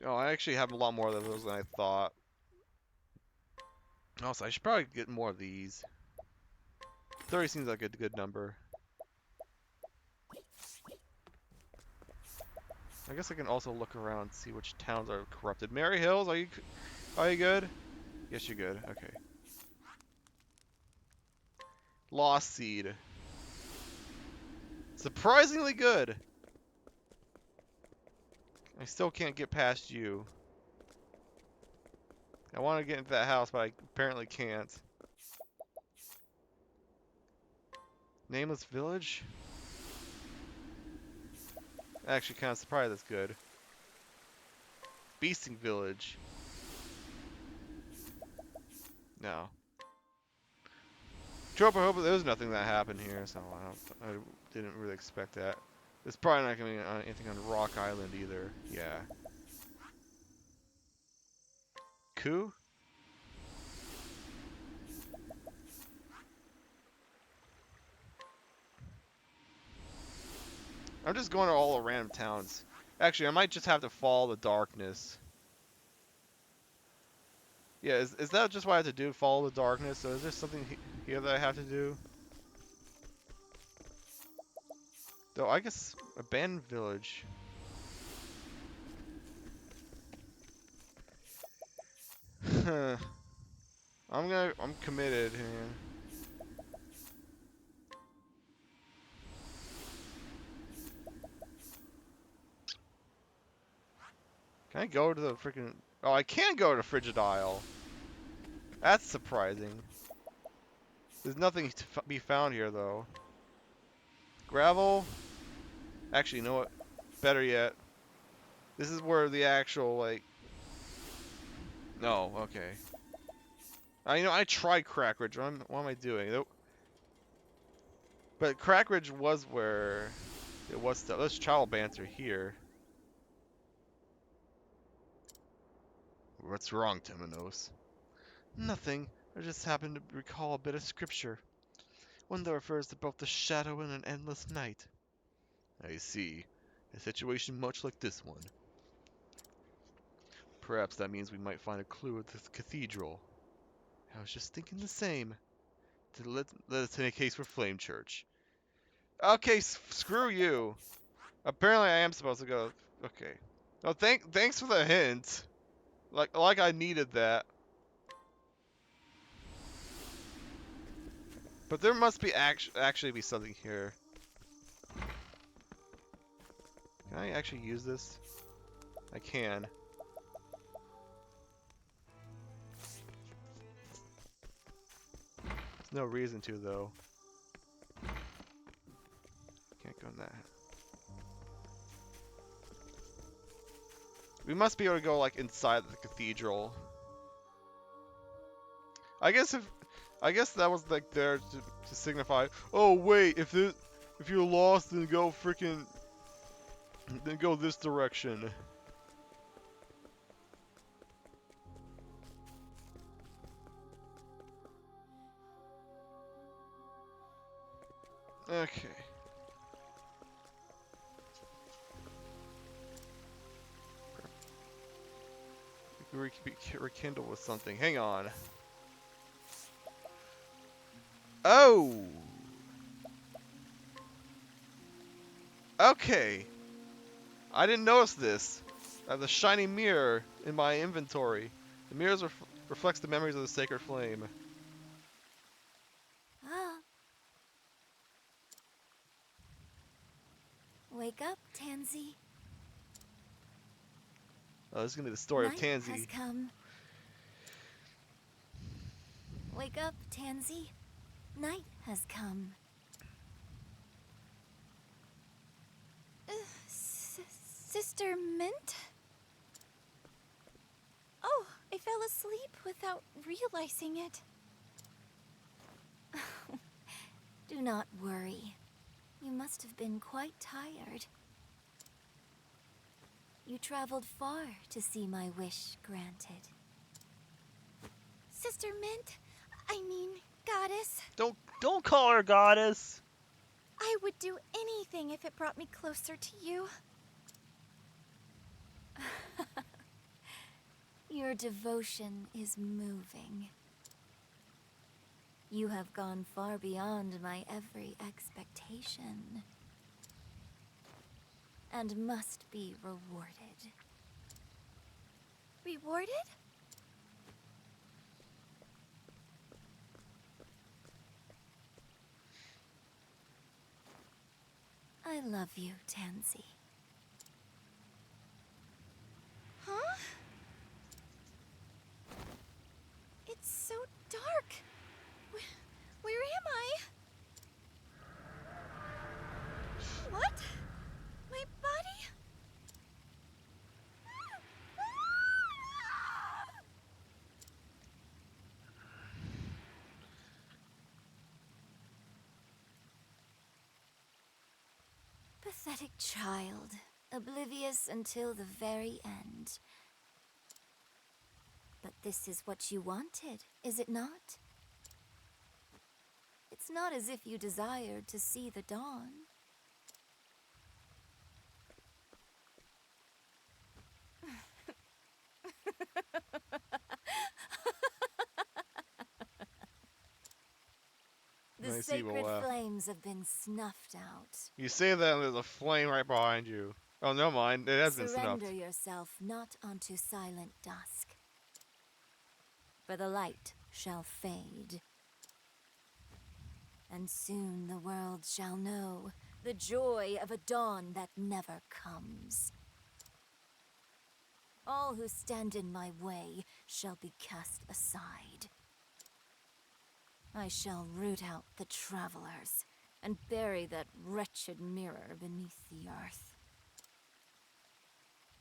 Oh, I actually have a lot more of those than I thought. Also, I should probably get more of these. 30 seems like a good number. I guess I can also look around and see which towns are corrupted. Mary Hills, are you good? Yes, you're good. Okay. Lost Seed. Surprisingly good. I still can't get past you. I want to get into that house, but I apparently can't. Nameless Village? Actually, kind of surprised that's good. Beasting Village. No. Trope, I hope there's nothing that happened here, so I didn't really expect that. There's probably not going to be anything on Rock Island either. Yeah. Coup? I'm just going to all the random towns. Actually, I might just have to follow the darkness. Yeah, is that just what I have to do? Follow the darkness? So is there something here that I have to do? Though I guess abandoned village. I'm committed, man. Can I go to the freaking? Oh, I can go to Frigid Isle. That's surprising. There's nothing to be found here though. Gravel. Actually, you know what? Better yet, this is where the actual like. No, okay. You know, I tried Crackridge. What am I doing? Nope. But Crackridge was where it was stuff. There's child banter here. What's wrong, Temenos? Nothing. I just happened to recall a bit of scripture. One that refers to both the shadow and an endless night. I see. A situation much like this one. Perhaps that means we might find a clue at this cathedral. I was just thinking the same. Let us make a case for Flame Church. Okay, screw you. Apparently I am supposed to go. Okay. Oh, thanks for the hint. Like I needed that. But there must be actually be something here. Can I actually use this? I can. There's no reason to though. Can't go in that. We must be able to go like inside the cathedral. I guess that was like there to signify. Oh wait, if you're lost, then go freaking. Then go this direction. Okay. We could be rekindled with something. Hang on. Oh! Okay. I didn't notice this. I have the shiny mirror in my inventory. The mirror reflects the memories of the sacred flame. Ah. Wake up, Tansy. Oh, this is gonna be the story of Night Tansy. has come. Wake up, Tansy. Night has come. Sister Mint? Oh, I fell asleep without realizing it. Do not worry. You must have been quite tired. You traveled far to see my wish granted. Sister Mint, I mean, goddess. Don't call her goddess. I would do anything if it brought me closer to you. Your devotion is moving. You have gone far beyond my every expectation, and must be rewarded. Rewarded? I love you, Tansy. Huh? It's so dark. Where am I? What? My body? Pathetic child, oblivious until the very end. But this is what you wanted, is it not? It's not as if you desired to see the dawn. The I see sacred left. flames have been snuffed out. You say that and there's a flame right behind you. Oh, never mind. It has been snuffed. Surrender yourself not unto silent dusk, for the light shall fade. And soon the world shall know the joy of a dawn that never comes. All who stand in my way shall be cast aside. I shall root out the travelers and bury that wretched mirror beneath the earth,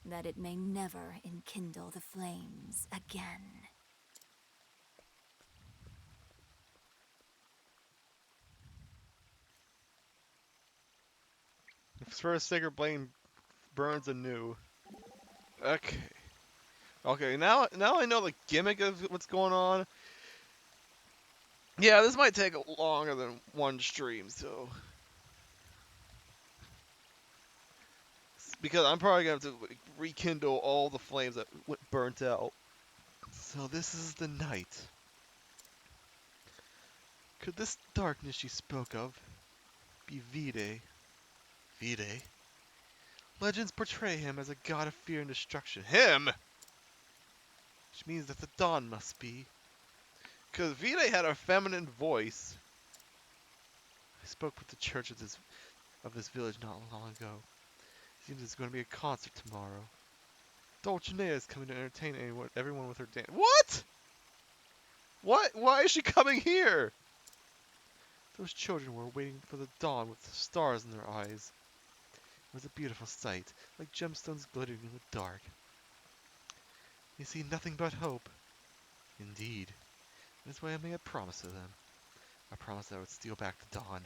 that it may never enkindle the flames again. For a sacred flame burns anew. Okay. Okay, now I know the gimmick of what's going on. Yeah, this might take longer than one stream, so. Because I'm probably going to have to like, rekindle all the flames that went burnt out. So this is the night. Could this darkness you spoke of be Vide? Vide? Legends portray him as a god of fear and destruction. Him! Which means that the dawn must be. Because Vide had a feminine voice. I spoke with the church of this village not long ago. Seems there's going to be a concert tomorrow. Dulcinea is coming to entertain everyone with her dance. What? What? Why is she coming here? Those children were waiting for the dawn with the stars in their eyes. It was a beautiful sight, like gemstones glittering in the dark. They see nothing but hope. Indeed. That's why I made a promise to them. I promised I would steal back the dawn.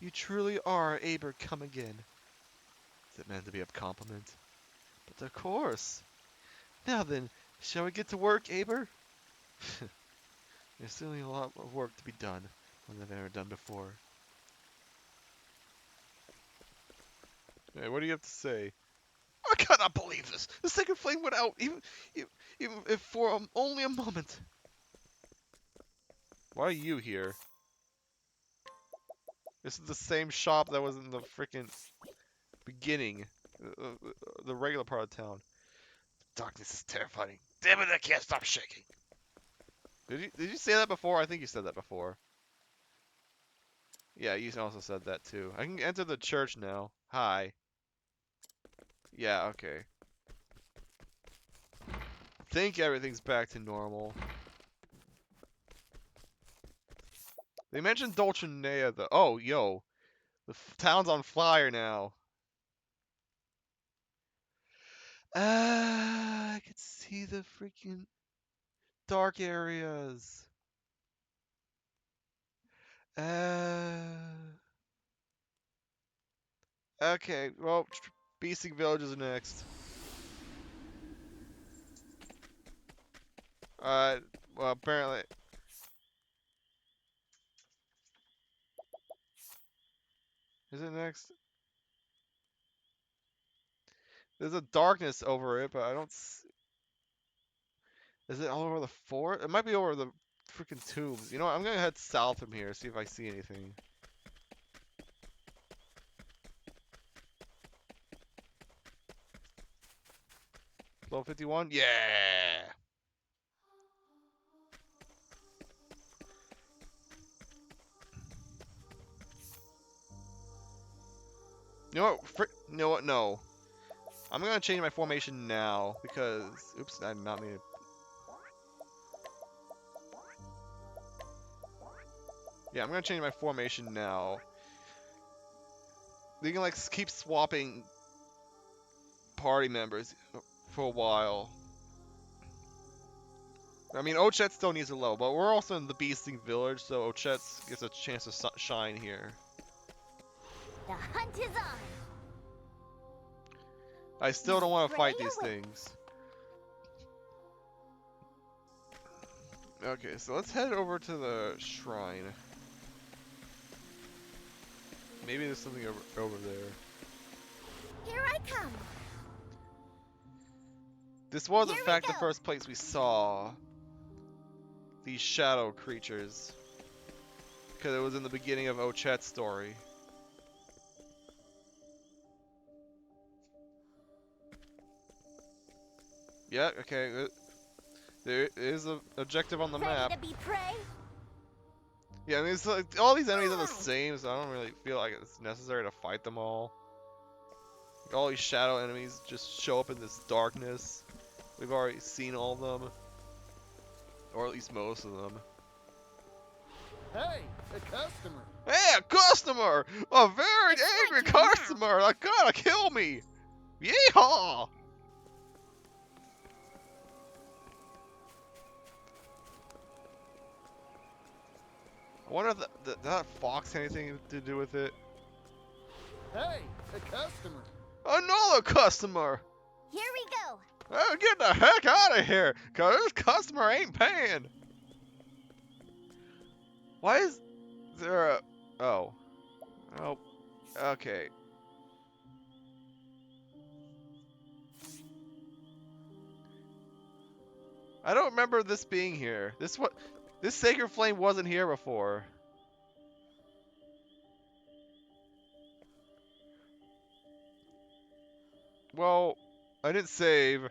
You truly are Aber come again. Is it meant to be a compliment? But of course. Now then, shall we get to work, Aber? There's certainly a lot of work to be done, more than I've ever done before. Hey, what do you have to say? I cannot believe this! The sacred flame went out, even if for only a moment. Why are you here? This is the same shop that was in the freaking beginning, the regular part of town. Darkness is terrifying. Damn it! I can't stop shaking. Did you say that before? I think you said that before. Yeah, you also said that too. I can enter the church now. Hi. Yeah, okay. Think everything's back to normal. They mentioned Dulcinea though. Oh, yo. The town's on fire now. I could see the freaking dark areas. Okay, well, Beasting Village is next. Alright, well, apparently. Is it next? There's a darkness over it, but I don't see. Is it all over the fort? It might be over the freaking tombs. You know what? I'm gonna head south from here, see if I see anything. Level 51? Yeah! You know what? You know what? No. I'm gonna change my formation now because. Oops, I did not mean to. Yeah, I'm gonna change my formation now. You can like keep swapping party members for a while. I mean, Ochet still needs a level, but we're also in the Beasting Village, so Ochet gets a chance to shine here. The hunt is on. I still don't want to fight these things. Okay, so let's head over to the shrine. Maybe there's something over there. Here I come. This was, in fact, the first place we saw these shadow creatures. because it was in the beginning of Ochet's story. Yeah, okay. There is an objective on the map. Ready to be prey? Yeah, I mean, it's like, all these enemies are the same, so I don't really feel like it's necessary to fight them all. Like, all these shadow enemies just show up in this darkness. We've already seen all of them. Or at least most of them. Hey, a customer. Hey, a customer! A very angry customer! Like, gotta kill me! Yeehaw! I wonder if that fox had anything to do with it. Hey, a customer. Another customer! Here we go. Oh, get the heck out of here! Cause this customer ain't paying! Why is there a... Oh. Oh. Okay. I don't remember this being here. This sacred flame wasn't here before. Well, I didn't save.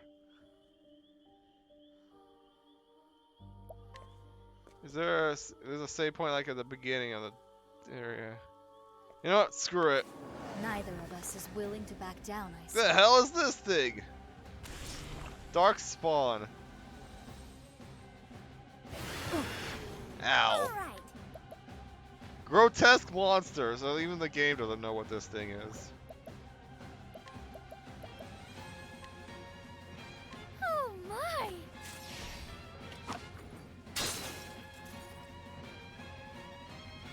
There's a save point like at the beginning of the area. You know what? Screw it. Neither of us is willing to back down, I see. The hell is this thing? Dark spawn. Ow. All right. Grotesque monster, so even the game doesn't know what this thing is. Oh my!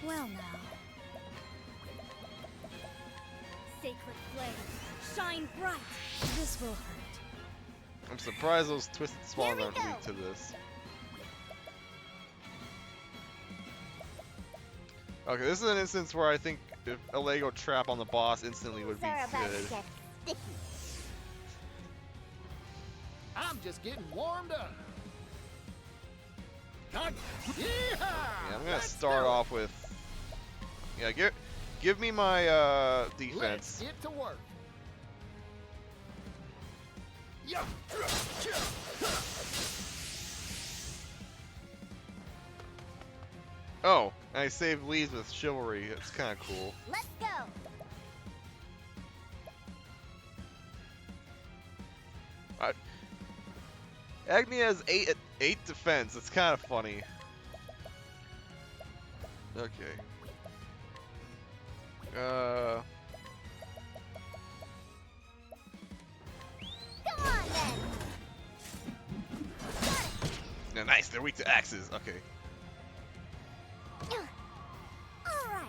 Well now. Sacred flame, shine bright. This will hurt. I'm surprised those twisted spawns Here aren't we weak go. to this. Okay, this is an instance where I think if a Lego trap on the boss instantly would be Things are about to good. get sticky. I'm just getting warmed up. Yeehaw! Yeah, I'm gonna Let's start do it. off with. Yeah, give me my Let's defense. get to work. Yeah. Oh, I saved leads with chivalry. It's kind of cool. Let's go. Agni has eight defense. It's kind of funny. Okay. Come on then. Yeah, nice. They're weak to axes. Okay. All right.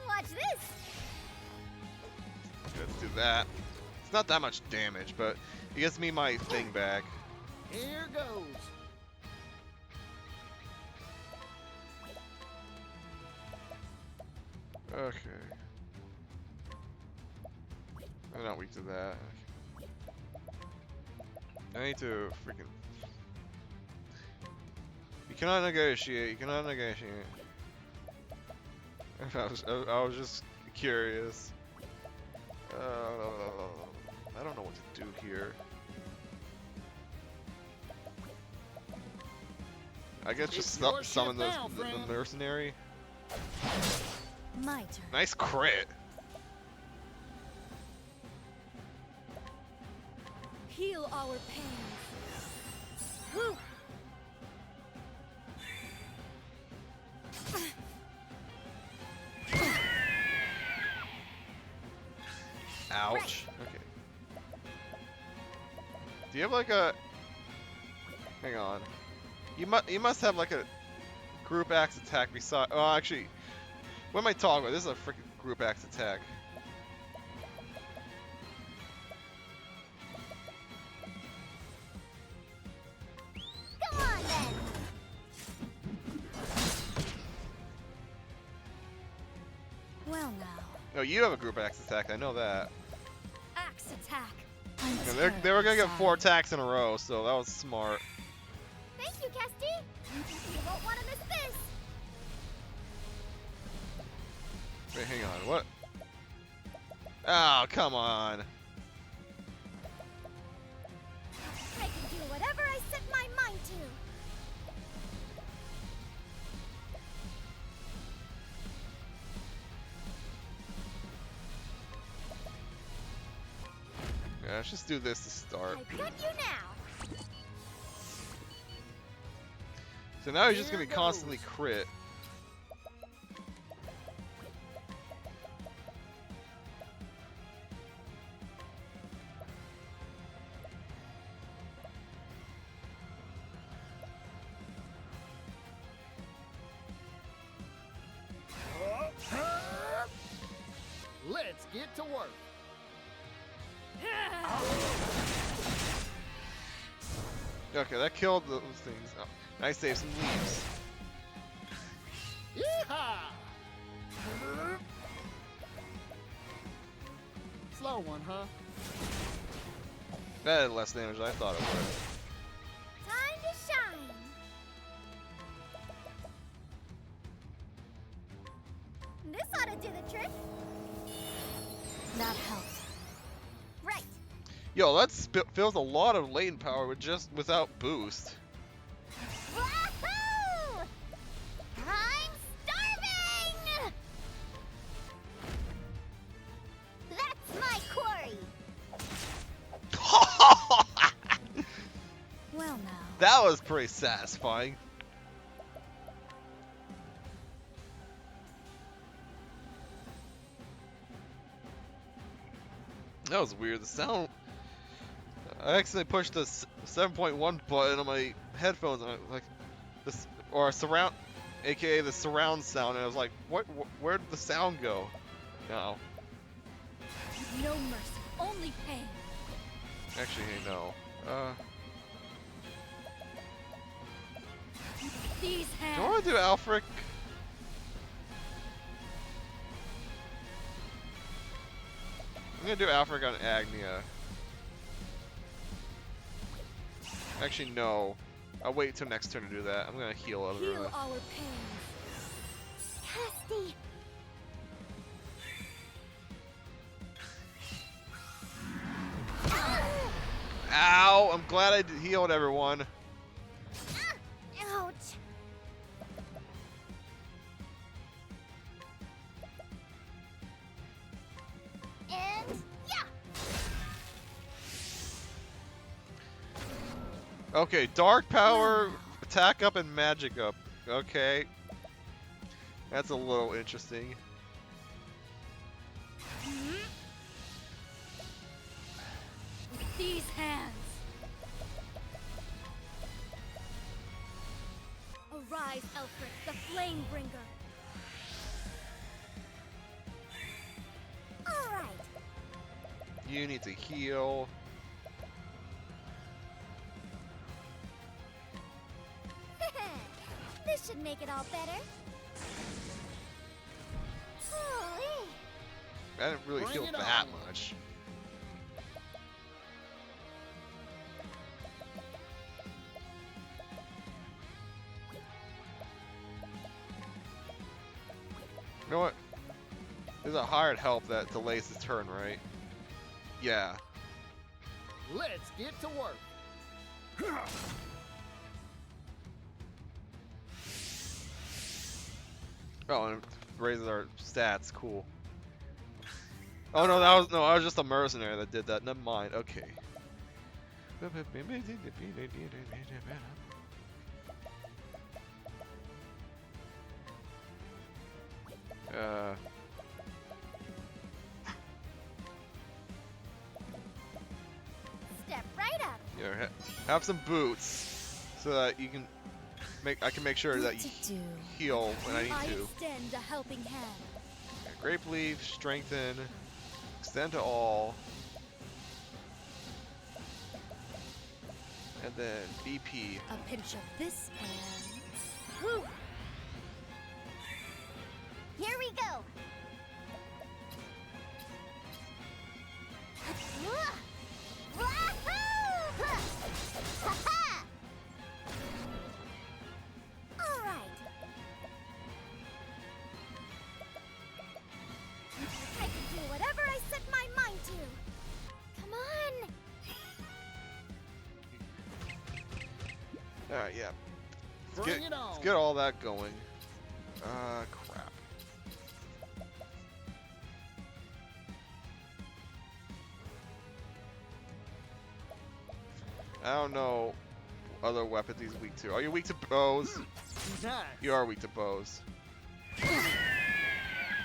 Watch this. Let's do that. It's not that much damage, but it gets me my thing back. Here goes. Okay. I'm not weak to that. I need to freaking... You cannot negotiate. You cannot negotiate. I was just curious. I don't know what to do here. I guess just It's your summon shit now, the friend. mercenary. My turn. Nice crit. Heal our pains. Whew. Ouch. Okay. Do you have like a... Hang on. You must have like a group axe attack beside... Oh, actually... What am I talking about? This is a freaking group axe attack. Come on then. you have a group axe attack. I know that. Axe attack. Yeah, they were gonna get 4 attacks in a row, so that was smart. Thank you, Kesty. You won't want to miss this. Wait, hang on. What? Oh, come on. I can do whatever I set my mind to. Yeah, let's just do this to start. I got you now. So now he's just Here gonna goes. constantly crit. Let's get to work. Okay, that killed those things. Oh, I saved some leaves. Yeehaw! Slow one, huh? That had less damage than I thought it would. Time to shine. This ought to do the trick. That helped. Right. Yo, that fills a lot of latent power with without boost. Wahoo! I'm starving! That's my quarry. Well now. That was pretty satisfying. That was weird. The sound. I accidentally pushed the 7.1 button on my headphones, and like this or surround, aka the surround sound, and I was like, "What? Where did the sound go?" No, No mercy, only pain. actually, hey, no. These Do I hands. want to do Alfric? I'm gonna do Alfric on Agnia. Actually, no. I'll wait till next turn to do that. I'm gonna heal other than Heal that. our pains. Casty. Ow! I'm glad I healed everyone. Ouch. And yeah. Okay, dark power, attack up, and magic up. Okay. That's a little interesting. With these hands. Arise, Elfric, the flame bringer. All right. You need to heal. This should make it all better. Holy. I didn't really Bring heal it that on. much. You know what? There's a hired help that delays his turn, right? Yeah. Let's get to work. Oh, and it raises our stats. Cool. Oh no, I was just a mercenary that did that. Never mind. Okay. Step right up. Yeah, have some boots so that you can I can make sure that you heal when I need to. extend a helping hand. Yeah, grape leaf, strengthen, extend to all, and then BP. A pinch of this and... Whew. Here we go. Alright, yeah. Bring it on. Let's get all that going. Crap. I don't know other weapons he's weak to. Are you weak to bows? Nice. You are weak to bows.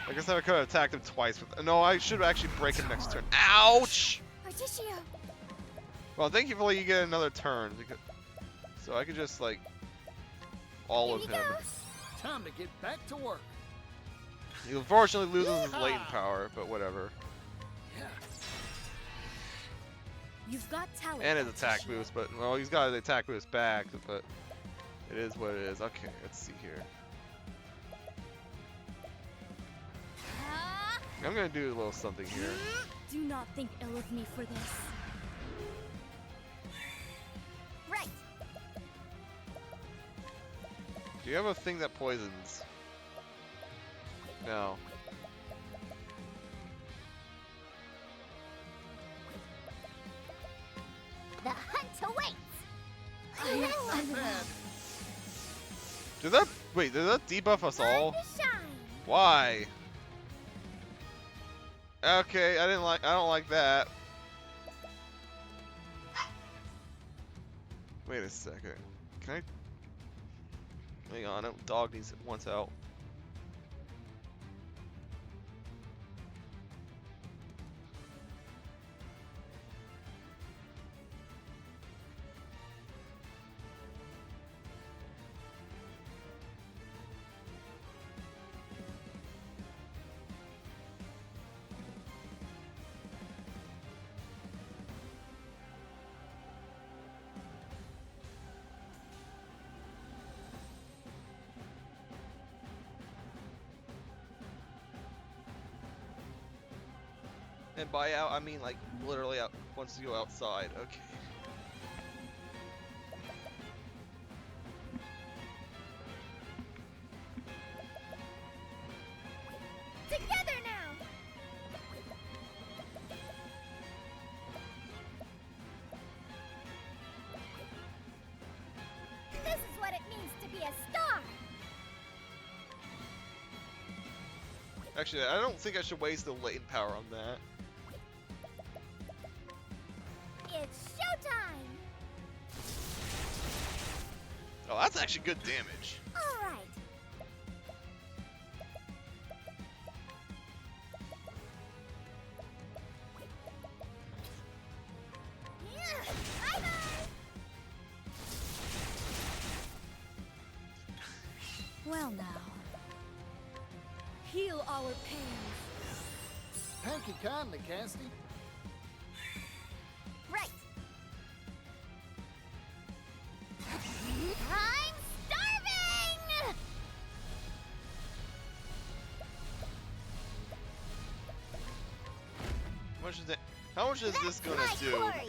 Like I said, I could have attacked him twice. No, I should actually break him next turn. Ouch! Articio! Well, thankfully you get another turn. So I could just, like, all of him. Time to get back to work. He unfortunately loses his latent power, but whatever. You've got talent. And his attack boost, but, well, he's got his attack boost back, but it is what it is. Okay, let's see here. I'm gonna do a little something here. Do not think ill of me for this. Right. Do you have a thing that poisons? No. The hunt awaits. Not bad. Did that, wait, did that debuff us all? Why? Okay, I don't like that. Wait a second. Can I? Hang on, dog needs wants out. And by out, I mean like literally out once you go outside. Okay. Together now! This is what it means to be a star! Actually, I don't think I should waste the latent power on that. It's showtime! Oh, that's actually good damage. Alright. Bye-bye! Well now. Heal our pain. Thank you kindly, Cassidy. Right. I'm starving! How much is this gonna That's my do? quarry.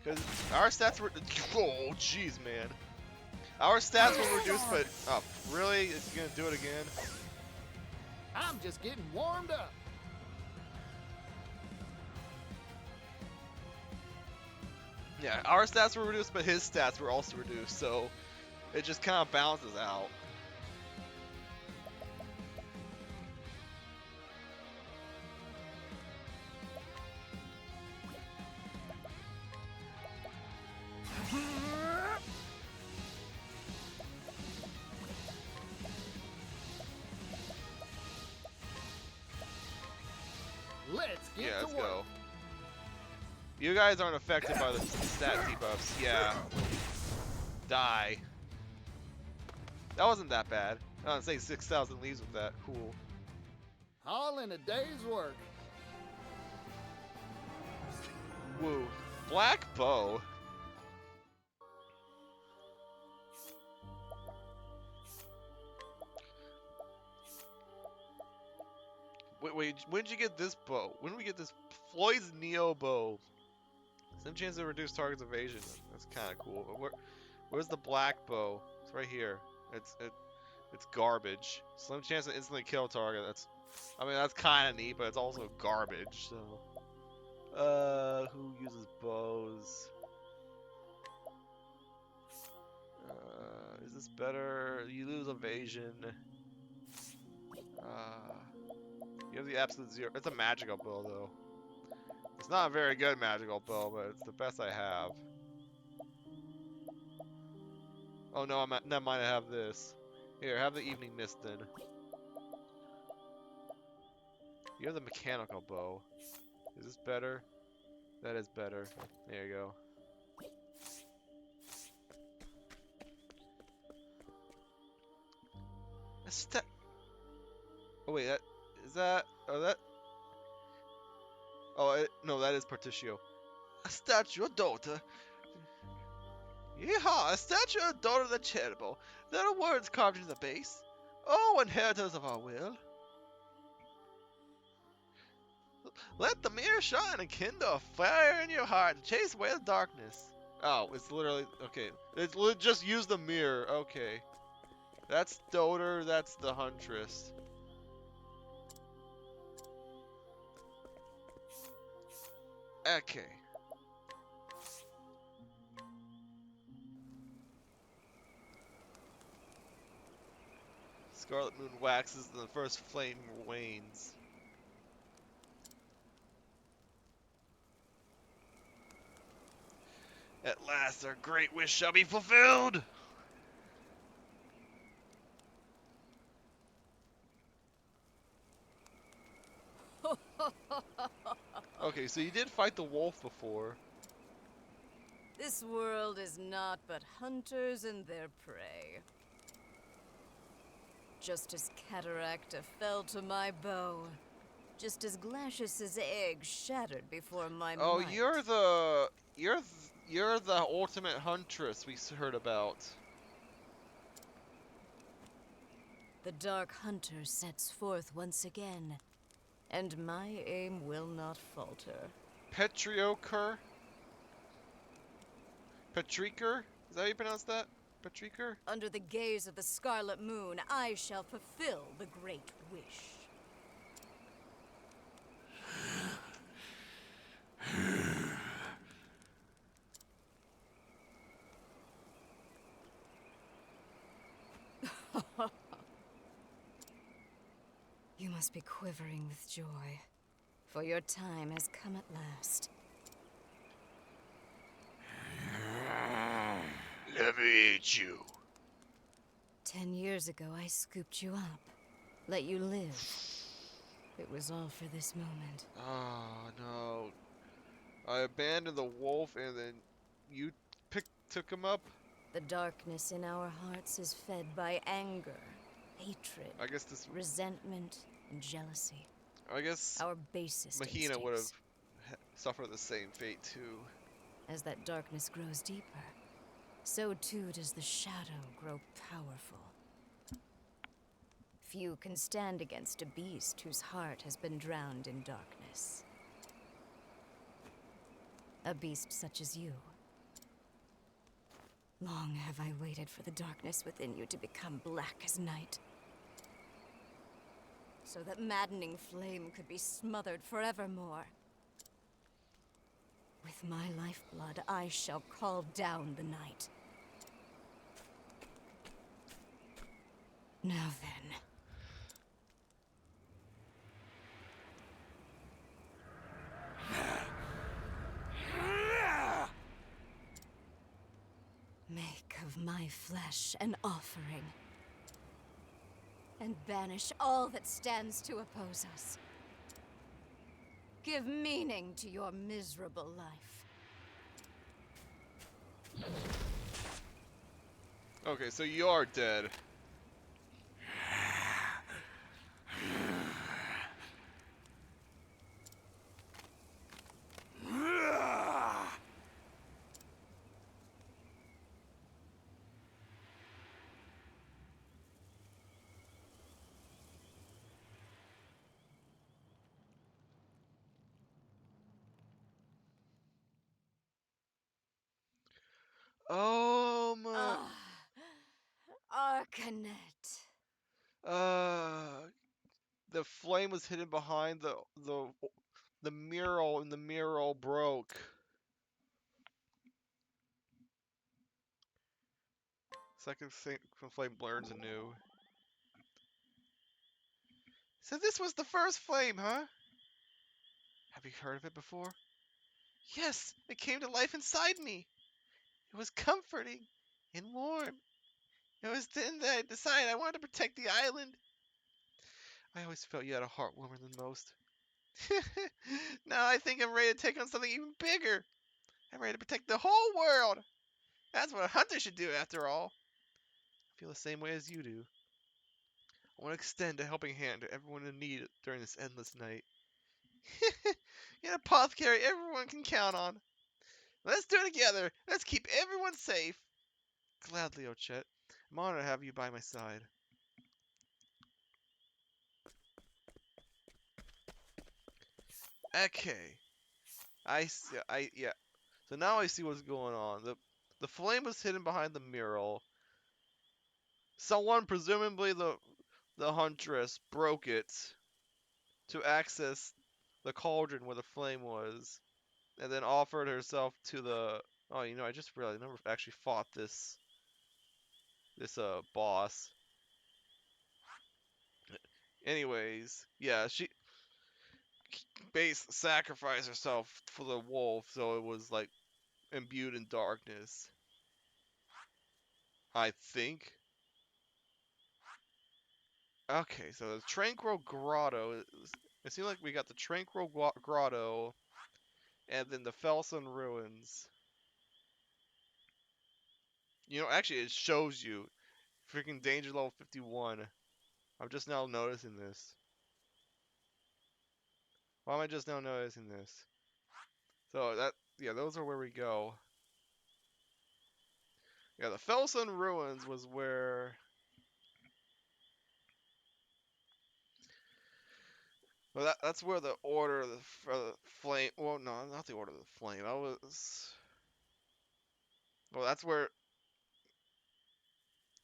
Because our stats were. Oh, jeez, man. Our stats were reduced, but oh, really? It's gonna do it again? I'm just getting warmed up. Yeah, our stats were reduced, but his stats were also reduced, so it just kind of balances out. Let's get Yeah, to let's work. go. You guys aren't affected by the stat debuffs. Yeah. Die. That wasn't that bad. I don't say 6,000 leaves with that. Cool. All in a day's work. Woo. Black bow. Wait, when did you get this bow? When did we get this Floyd's Neo bow? Some chance to reduce target's evasion. That's kind of cool. But where's the black bow? It's right here. It's garbage. Slim chance to instantly kill target. That's kind of neat, but it's also garbage. So, who uses bows? this better? You lose evasion. You have the absolute zero. It's a magical bow, though. It's not a very good magical bow, but it's the best I have. Oh no, never mind, I have this. Here, have the evening mist then. You have the mechanical bow. Is this better? That is better. There you go. Oh wait, that is that? Oh that? Oh no, that is Particio. A statue of daughter. Yeehaw! A statue of daughter of the charitable. There are words carved into the base. Oh, inheritors of our will. Let the mirror shine and kindle a fire in your heart and chase away the darkness. Oh, it's literally okay. It's just use the mirror. Okay, that's daughter. That's the huntress. Okay. Scarlet moon waxes and the first flame wanes. At last, our great wish shall be fulfilled! Okay, so you did fight the wolf before. This world is naught but hunters and their prey. Just as Cataracta fell to my bow, just as Glacius's egg shattered before my Oh, might. you're the ultimate huntress we heard about. The Dark Hunter sets forth once again, and my aim will not falter. Petrioker? Petriker? Is that how you pronounce that? Petriker? Under the gaze of the Scarlet Moon, I shall fulfill the Great Wish. You must be quivering with joy, for your time has come at last. Let me eat you. 10 years ago, I scooped you up, let you live. It was all for this moment. Oh, no. I abandoned the wolf and then you took him up? The darkness in our hearts is fed by anger, hatred, I guess this... resentment, and jealousy. I guess Our basest Mahina would have instincts. suffered the same fate too. As that darkness grows deeper, so too does the shadow grow powerful. Few can stand against a beast whose heart has been drowned in darkness. A beast such as you. Long have I waited for the darkness within you to become black as night, so that maddening flame could be smothered forevermore. With my lifeblood, I shall call down the night. Now then. Make of my flesh an offering, and banish all that stands to oppose us. Give meaning to your miserable life. Okay, so you are dead. Arcanet. The flame was hidden behind the mural, and the mural broke. Second flame burns anew. So this was the first flame, huh? Have you heard of it before? Yes, it came to life inside me. It was comforting and warm. It was then that I decided I wanted to protect the island. I always felt you had a heart warmer than most. Now I think I'm ready to take on something even bigger. I'm ready to protect the whole world. That's what a hunter should do, after all. I feel the same way as you do. I want to extend a helping hand to everyone in need during this endless night. An apothecary everyone can count on. Let's do it together. Let's keep everyone safe. Gladly, Ochette. I'm honored to have you by my side. Okay. I see. Yeah. So now I see what's going on. The flame was hidden behind the mural. Someone, presumably the huntress, broke it to access the cauldron where the flame was, and then offered herself to the. Oh, I just realized I never actually fought this boss. Anyways, yeah, she base sacrificed herself for the wolf, so it was like imbued in darkness. I think. Okay, so the Tranquil Grotto. It seems like we got the Tranquil Grotto, and then the Felsen Ruins. Actually, it shows you. Freaking danger level 51. I'm just now noticing this. Why am I just now noticing this? So yeah, those are where we go. Yeah, the Felsen Ruins was where. Well, that's where the Order of the Flame. Well, no, not the Order of the Flame. Well, that's where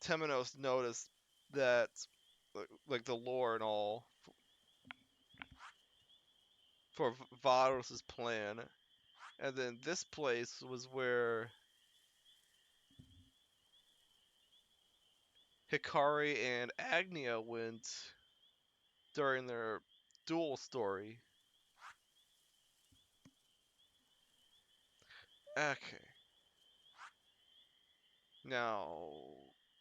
Temenos noticed that, like the lore and all, for Varus's plan. And then this place was where Hikari and Agnia went during their duel story. Okay. Now,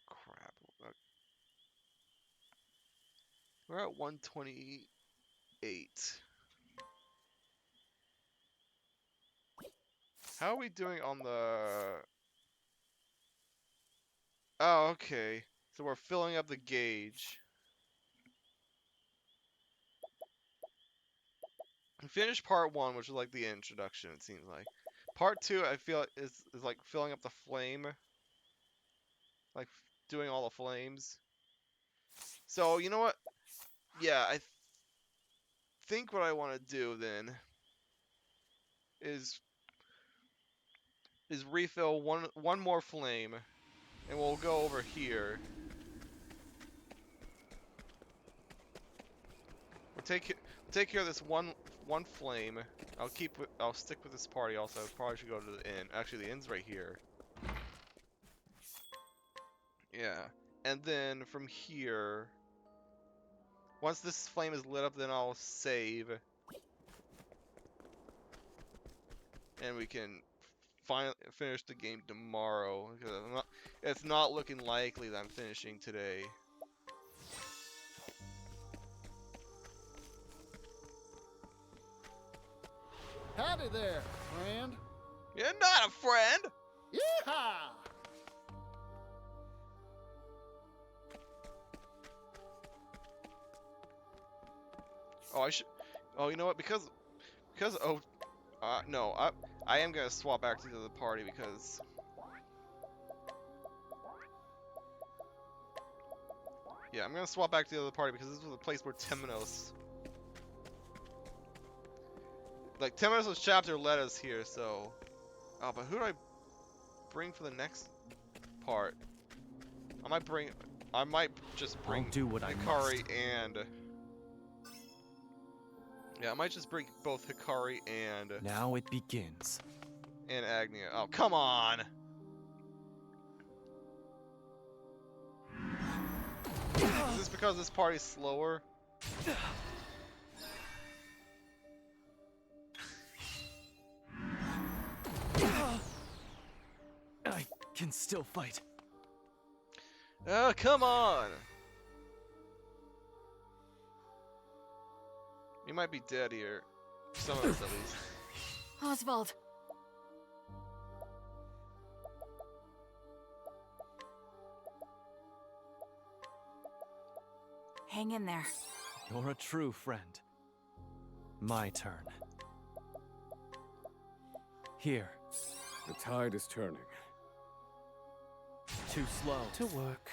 crap. We're at 128. How are we doing on the... Oh, okay. So we're filling up the gauge. We finished part 1, which was like the introduction, it seems like. Part 2, I feel, is like filling up the flame. Like, doing all the flames. So, you know what? Yeah, I think what I want to do then is refill one more flame, and we'll go over here. We'll take care of this one flame. I'll stick with this party also. I probably should go to the inn. Actually, the inn's right here. Yeah. And then from here, once this flame is lit up, then I'll save. And we can finally finish the game tomorrow. Because it's not looking likely that I'm finishing today. Howdy there, friend. You're not a friend! Yeehaw! Oh, I should... Oh, you know what? Because... Oh... no, I am gonna swap back to the other party because... Yeah, I'm gonna swap back to the other party because this was the place where Temenos... Like, Temenos' chapter led us here, so... Oh, but who do I bring for the next part? I might just bring I'll do what I Hikari must. and... Yeah, I might just bring both Hikari and Now it begins. Agnia. Oh, come on! because this party's slower? I can still fight. Oh, come on! You might be dead here. Some of us, at least. Oswald. Hang in there. You're a true friend. My turn. Here. The tide is turning. Too slow. To work.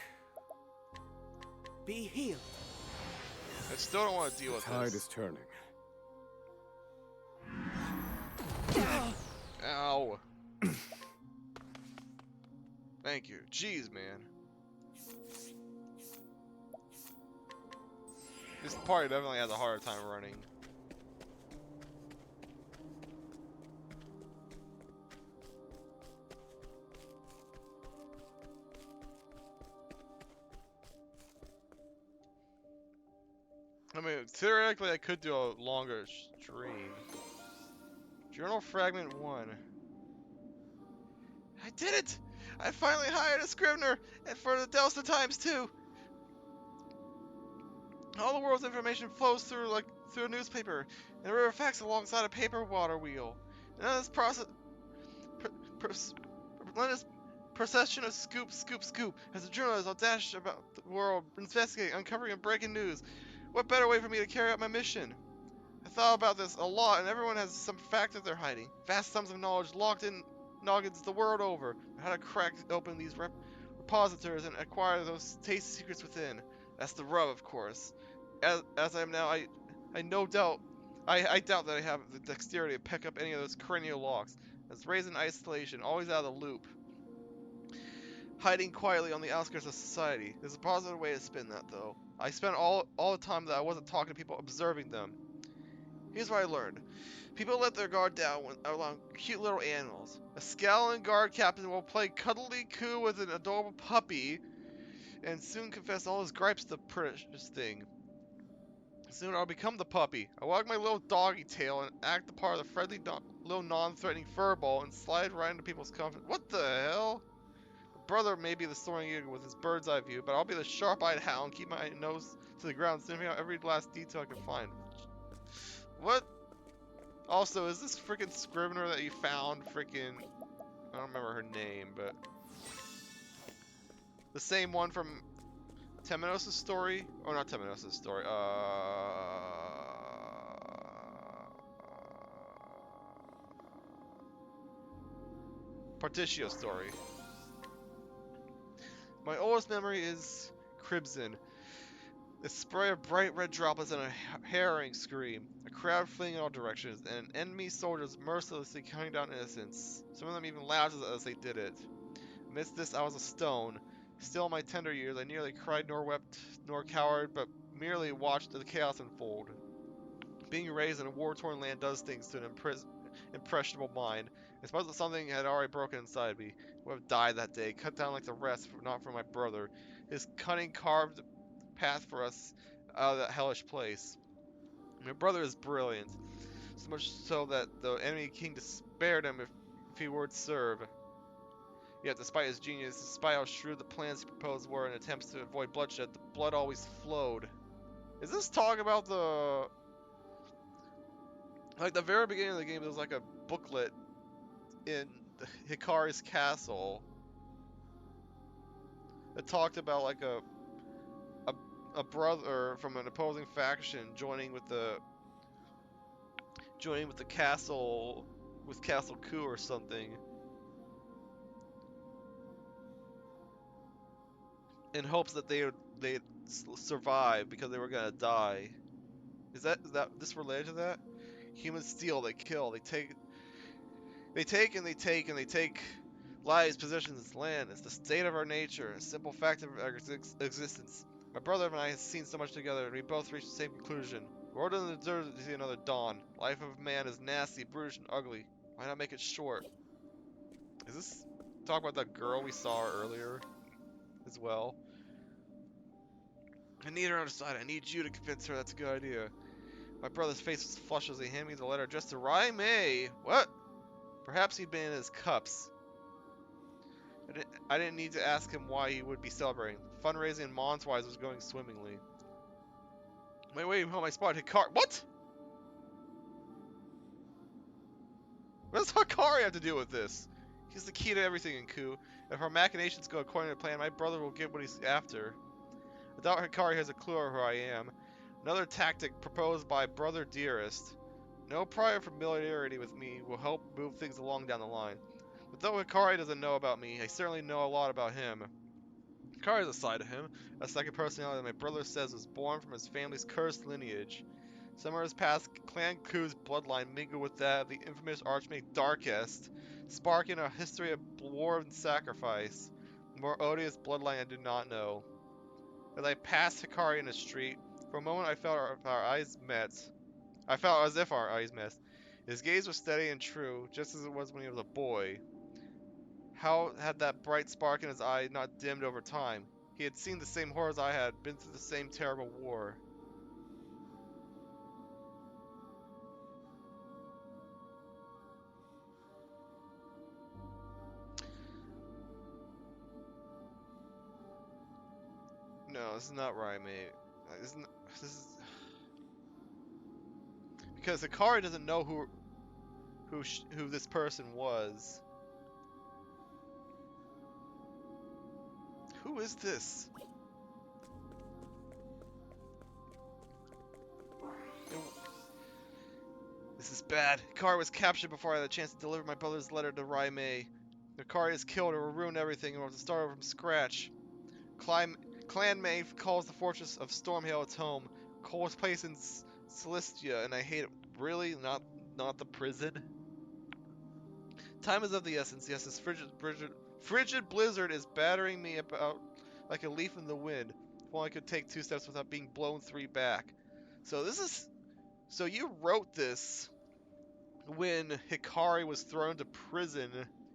Be healed. I still don't want to deal The with tide this. is turning. Ow. Thank you. Jeez, man. This party definitely has a harder time running. I mean, theoretically, I could do a longer stream. Journal Fragment 1. I did it! I finally hired a scrivener, and for the Delta Times too. All the world's information flows through a newspaper, and a river of facts alongside a paper water wheel. And then this procession of scoop, scoop, scoop, as the journalists all dash about the world, investigating, uncovering, and breaking news. What better way for me to carry out my mission? I thought about this a lot, and everyone has some fact that they're hiding. Vast sums of knowledge locked in noggins the world over. How to crack open these repositories and acquire those tasty secrets within. That's the rub, of course. As I am now, I doubt that I have the dexterity to pick up any of those cranial locks. As raised in isolation, always out of the loop. Hiding quietly on the outskirts of society. There's a positive way to spin that, though. I spent all the time that I wasn't talking to people observing them. Here's what I learned. People let their guard down when along cute little animals. A scowling guard captain will play cuddly coo with an adorable puppy and soon confess all his gripes to the precious thing. Soon I'll become the puppy. I wag my little doggy tail and act the part of the friendly, little non-threatening furball and slide right into people's comfort. What the hell? My brother may be the soaring eagle with his bird's eye view, but I'll be the sharp-eyed hound, keep my nose to the ground, sniffing out every last detail I can find. What? Also, is this freaking Scrivener that you found freaking... I don't remember her name, but... the same one from Temenos' story? Or not Temenos' story, Partitio's story. My oldest memory is Crimson. A spray of bright red droplets and a harrowing scream. A crowd fleeing in all directions, and enemy soldiers mercilessly cutting down innocents. Some of them even laughed as they did it. Amidst this, I was a stone. Still in my tender years, I neither cried nor wept nor cowered, but merely watched the chaos unfold. Being raised in a war-torn land does things to an impressionable mind. I suppose that something had already broken inside me. I would have died that day, cut down like the rest, not for my brother. His cunning carved path for us out of that hellish place. My brother is brilliant, so much so that the enemy king despaired him if he would serve. Yet, despite his genius, despite how shrewd the plans he proposed were in attempts to avoid bloodshed, the blood always flowed. Is this talk about the... like, the very beginning of the game, there was like a booklet in Hikari's castle that talked about like a brother from an opposing faction joining with the castle with Castle Ku or something, in hopes that they'd survive because they were gonna die. Is that this related to that? Humans steal, they kill, they take and they take lives, possessions, land. It's the state of our nature, a simple fact of our existence. My brother and I have seen so much together, and we both reached the same conclusion. The world doesn't deserve to see another dawn. Life of man is nasty, brutish, and ugly. Why not make it short? Is this talk about that girl we saw earlier as well? I need her on her side. I need you to convince her that's a good idea. My brother's face was flushed as he handed me the letter addressed to Raimei. What? Perhaps he'd been in his cups. I didn't need to ask him why he would be celebrating. Fundraising and Mons-wise was going swimmingly. My way home, I spotted Hikari. What? What does Hikari have to do with this? He's the key to everything in Ku. If our machinations go according to plan, my brother will get what he's after. I doubt Hikari has a clue of who I am. Another tactic proposed by Brother Dearest. No prior familiarity with me will help move things along down the line. But though Hikari doesn't know about me, I certainly know a lot about him. Hikari has a side of him, a second personality that my brother says was born from his family's cursed lineage. Somewhere in his past, Clan Ku's bloodline mingled with that of the infamous Archmage Darkest, sparking a history of war and sacrifice. A more odious bloodline I do not know. As I passed Hikari in the street, for a moment I felt our eyes met. I felt as if our eyes met. His gaze was steady and true, just as it was when he was a boy. How had that bright spark in his eye not dimmed over time? He had seen the same horrors I had, been through the same terrible war. No, this is not right, mate. This is because Hikari doesn't know who this person was. Who is this? This is bad. Hikari was captured before I had a chance to deliver my brother's letter to Raimei. Hikari is killed or will ruin everything and will have to start over from scratch. Clan May calls the fortress of Stormhail its home. Cole's place in Celestia, and I hate it. Really? Not the prison? Time is of the essence. Yes, this frigid blizzard is battering me about like a leaf in the wind. If only I could take 2 steps without being blown 3 back. So you wrote this when Hikari was thrown to prison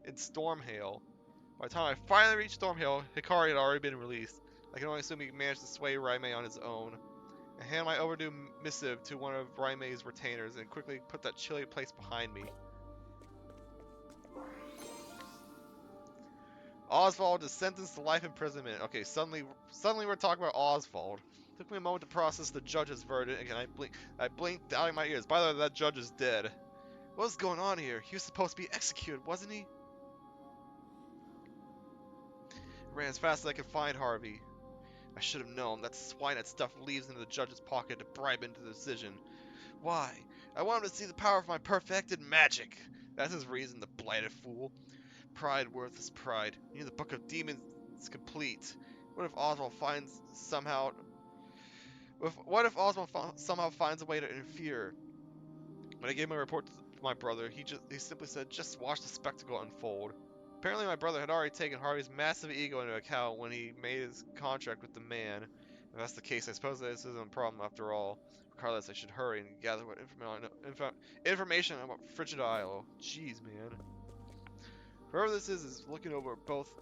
in Stormhail. By the time I finally reached Stormhail, Hikari had already been released. I can only assume he managed to sway Raimei on his own. I hand my overdue missive to one of Raimei's retainers and quickly put that chilly place behind me. Oswald is sentenced to life imprisonment. Okay, suddenly we're talking about Oswald. Took me a moment to process the judge's verdict, and I blinked, doubting my ears. By the way, that judge is dead. What's going on here? He was supposed to be executed, wasn't he? I ran as fast as I could find Harvey. I should have known that swine had stuffed leaves into the judge's pocket to bribe into the decision. Why? I want him to see the power of my perfected magic. That's his reason, the blighted fool. Pride, worthless pride. You need the Book of Demons complete. What if Oswald somehow finds a way to interfere? When I gave my report to my brother, he simply said, "Just watch the spectacle unfold." Apparently, my brother had already taken Harvey's massive ego into account when he made his contract with the man. If that's the case, I suppose this isn't a problem after all. Regardless, I should hurry and gather what information about Frigid Isle. Jeez, man. Whoever this is looking over both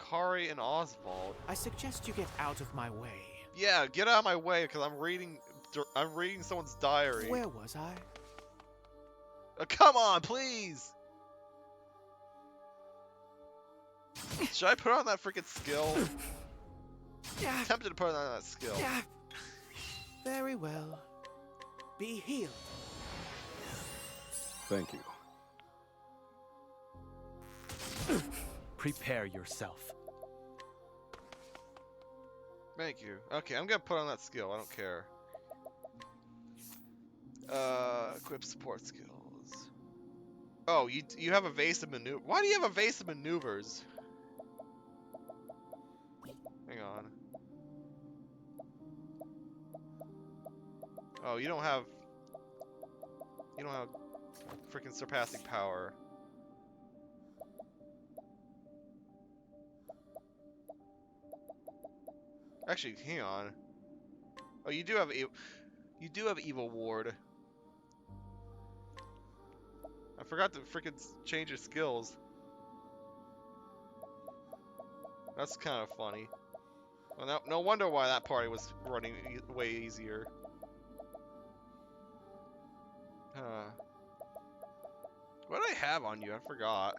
Kari and Oswald. I suggest you get out of my way. Yeah, get out of my way, because I'm reading someone's diary. Where was I? Come on, please! Should I put on that freaking skill? I'm tempted to put on that skill. Very well. Be healed. Thank you. Prepare yourself. Thank you. Okay, I'm gonna put on that skill. I don't care. Equip support skills. Oh, you have evasive maneuver. Why do you have evasive maneuvers? Hang on. Oh, you don't have freaking surpassing power. Actually, hang on. Oh, you do have evil ward. I forgot to freaking change your skills. That's kind of funny. Well, no wonder why that party was running way easier. Huh. What do I have on you? I forgot.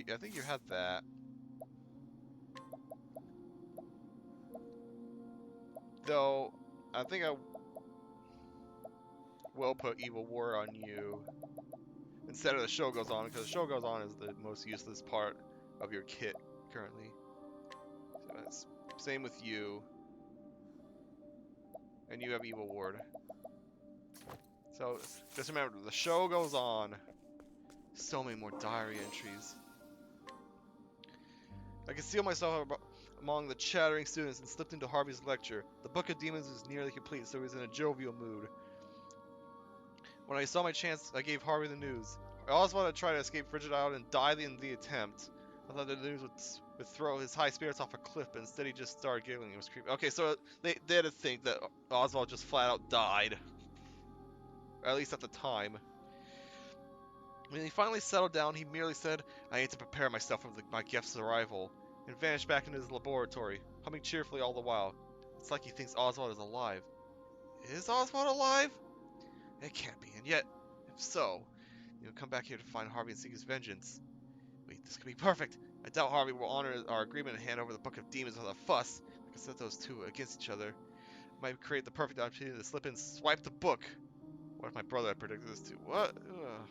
I think you had that. Though, I think I will put Evil War on you instead of the Show Goes On, because the Show Goes On is the most useless part of your kit currently. So it's same with you. And you have Evil Ward. So just remember, the Show Goes On. So many more diary entries. I concealed myself among the chattering students and slipped into Harvey's lecture. The Book of Demons was nearly complete, so he was in a jovial mood. When I saw my chance, I gave Harvey the news. I also wanted to try to escape Frigid Island and die in the attempt. I thought the news would throw his high spirits off a cliff, but instead he just started giggling. It was creepy. Okay, so they had to think that Oswald just flat out died. Or at least at the time. When he finally settled down, he merely said, "I need to prepare myself for my guest's arrival," and vanished back into his laboratory, humming cheerfully all the while. It's like he thinks Oswald is alive. Is Oswald alive? It can't be, and yet, if so, he'll come back here to find Harvey and seek his vengeance. Wait, this could be perfect. I doubt Harvey will honor our agreement and hand over the Book of Demons without a fuss. I can set those two against each other. Might create the perfect opportunity to slip in and swipe the book. What if my brother had predicted this too? What? Ugh.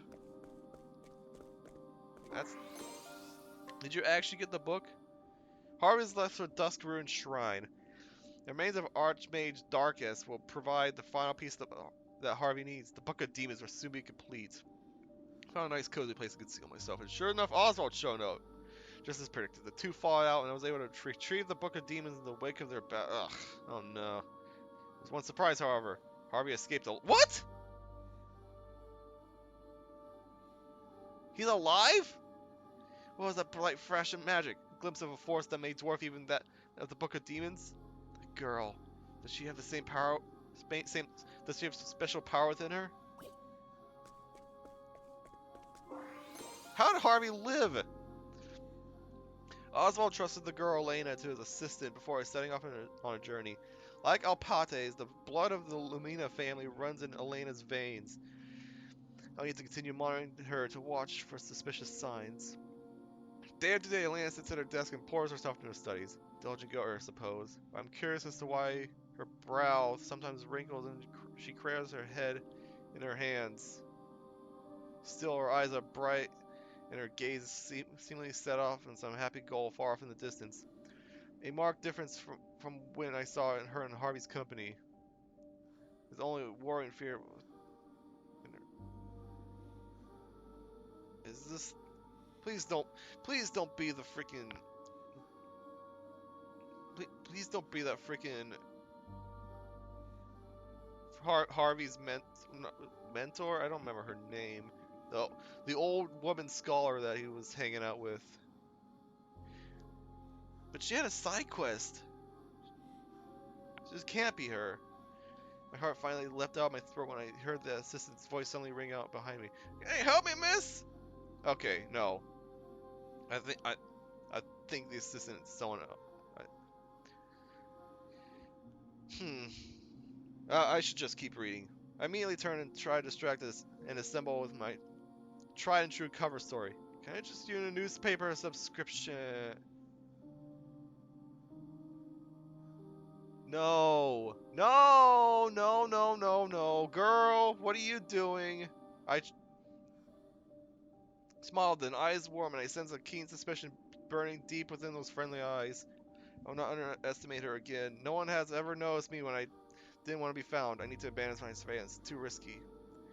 Did you actually get the book? Harvey's left for Dusk Ruined Shrine. The remains of Archmage Darkus will provide the final piece that Harvey needs. The Book of Demons will soon be complete. Found a nice cozy place to conceal myself, and sure enough, Oswald showed up. Just as predicted, the two fought out, and I was able to retrieve the Book of Demons in the wake of their battle. Ugh, oh no. There's one surprise, however. Harvey escaped. What? He's alive? What was that bright flash of magic? A glimpse of a force that may dwarf even that of the Book of Demons? The girl. Does she have the same power? Does she have special power within her? How did Harvey live? Oswald trusted the girl Elena to his assistant before setting off on a journey. Like Alpates, the blood of the Lumina family runs in Elena's veins. I'll need to continue monitoring her to watch for suspicious signs. Day after day, Elena sits at her desk and pours herself into her studies. Diligent girl, I suppose. I'm curious as to why her brow sometimes wrinkles and she cradles her head in her hands. Still, her eyes are bright and her gaze seemingly set off on some happy goal far off in the distance. A marked difference from when I saw her in Harvey's company. His only worry and fear is this. Please don't be the freaking. Please don't be that freaking Harvey's mentor. I don't remember her name. The old woman scholar that he was hanging out with. But she had a side quest. This can't be her. My heart finally leapt out of my throat when I heard the assistant's voice suddenly ring out behind me. Hey, help me, miss! Okay, no. I think the assistant's someone else. I should just keep reading. I immediately turn and try to distract us and assemble with my tried and true cover story. Can I just use a newspaper subscription? No. No, no, no, no, no. Girl, what are you doing? I smiled then, eyes warm, and I sensed a keen suspicion burning deep within those friendly eyes. I will not underestimate her again. No one has ever noticed me when I didn't want to be found. I need to abandon my surveillance. Too risky.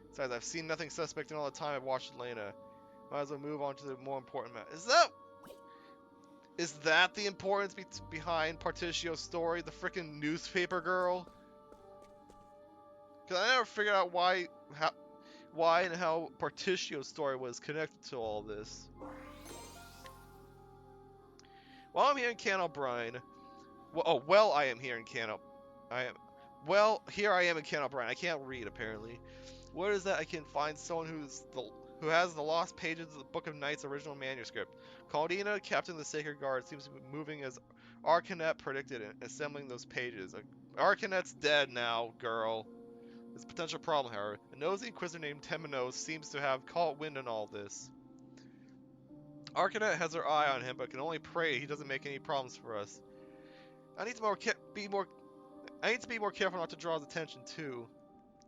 Besides, I've seen nothing suspect in all the time I've watched Elena. Might as well move on to the more important matter. Is that the importance behind Partitio's story? The freaking newspaper girl? Because I never figured out why and how Partitio's story was connected to all this. While I'm here in Can O'Brien, I am here in here I am in Can O'Brien. I can't read apparently. What is that? I can find someone who has the lost pages of the Book of Knight's original manuscript. Claudina, Captain of the Sacred Guard, seems to be moving as Arcanet predicted and assembling those pages. Arcanet's dead now, girl. There's a potential problem, however. A nosy inquisitor named Temenos seems to have caught wind in all this. Arcanet has her eye on him, but can only pray he doesn't make any problems for us. I need to be more careful not to draw his attention too.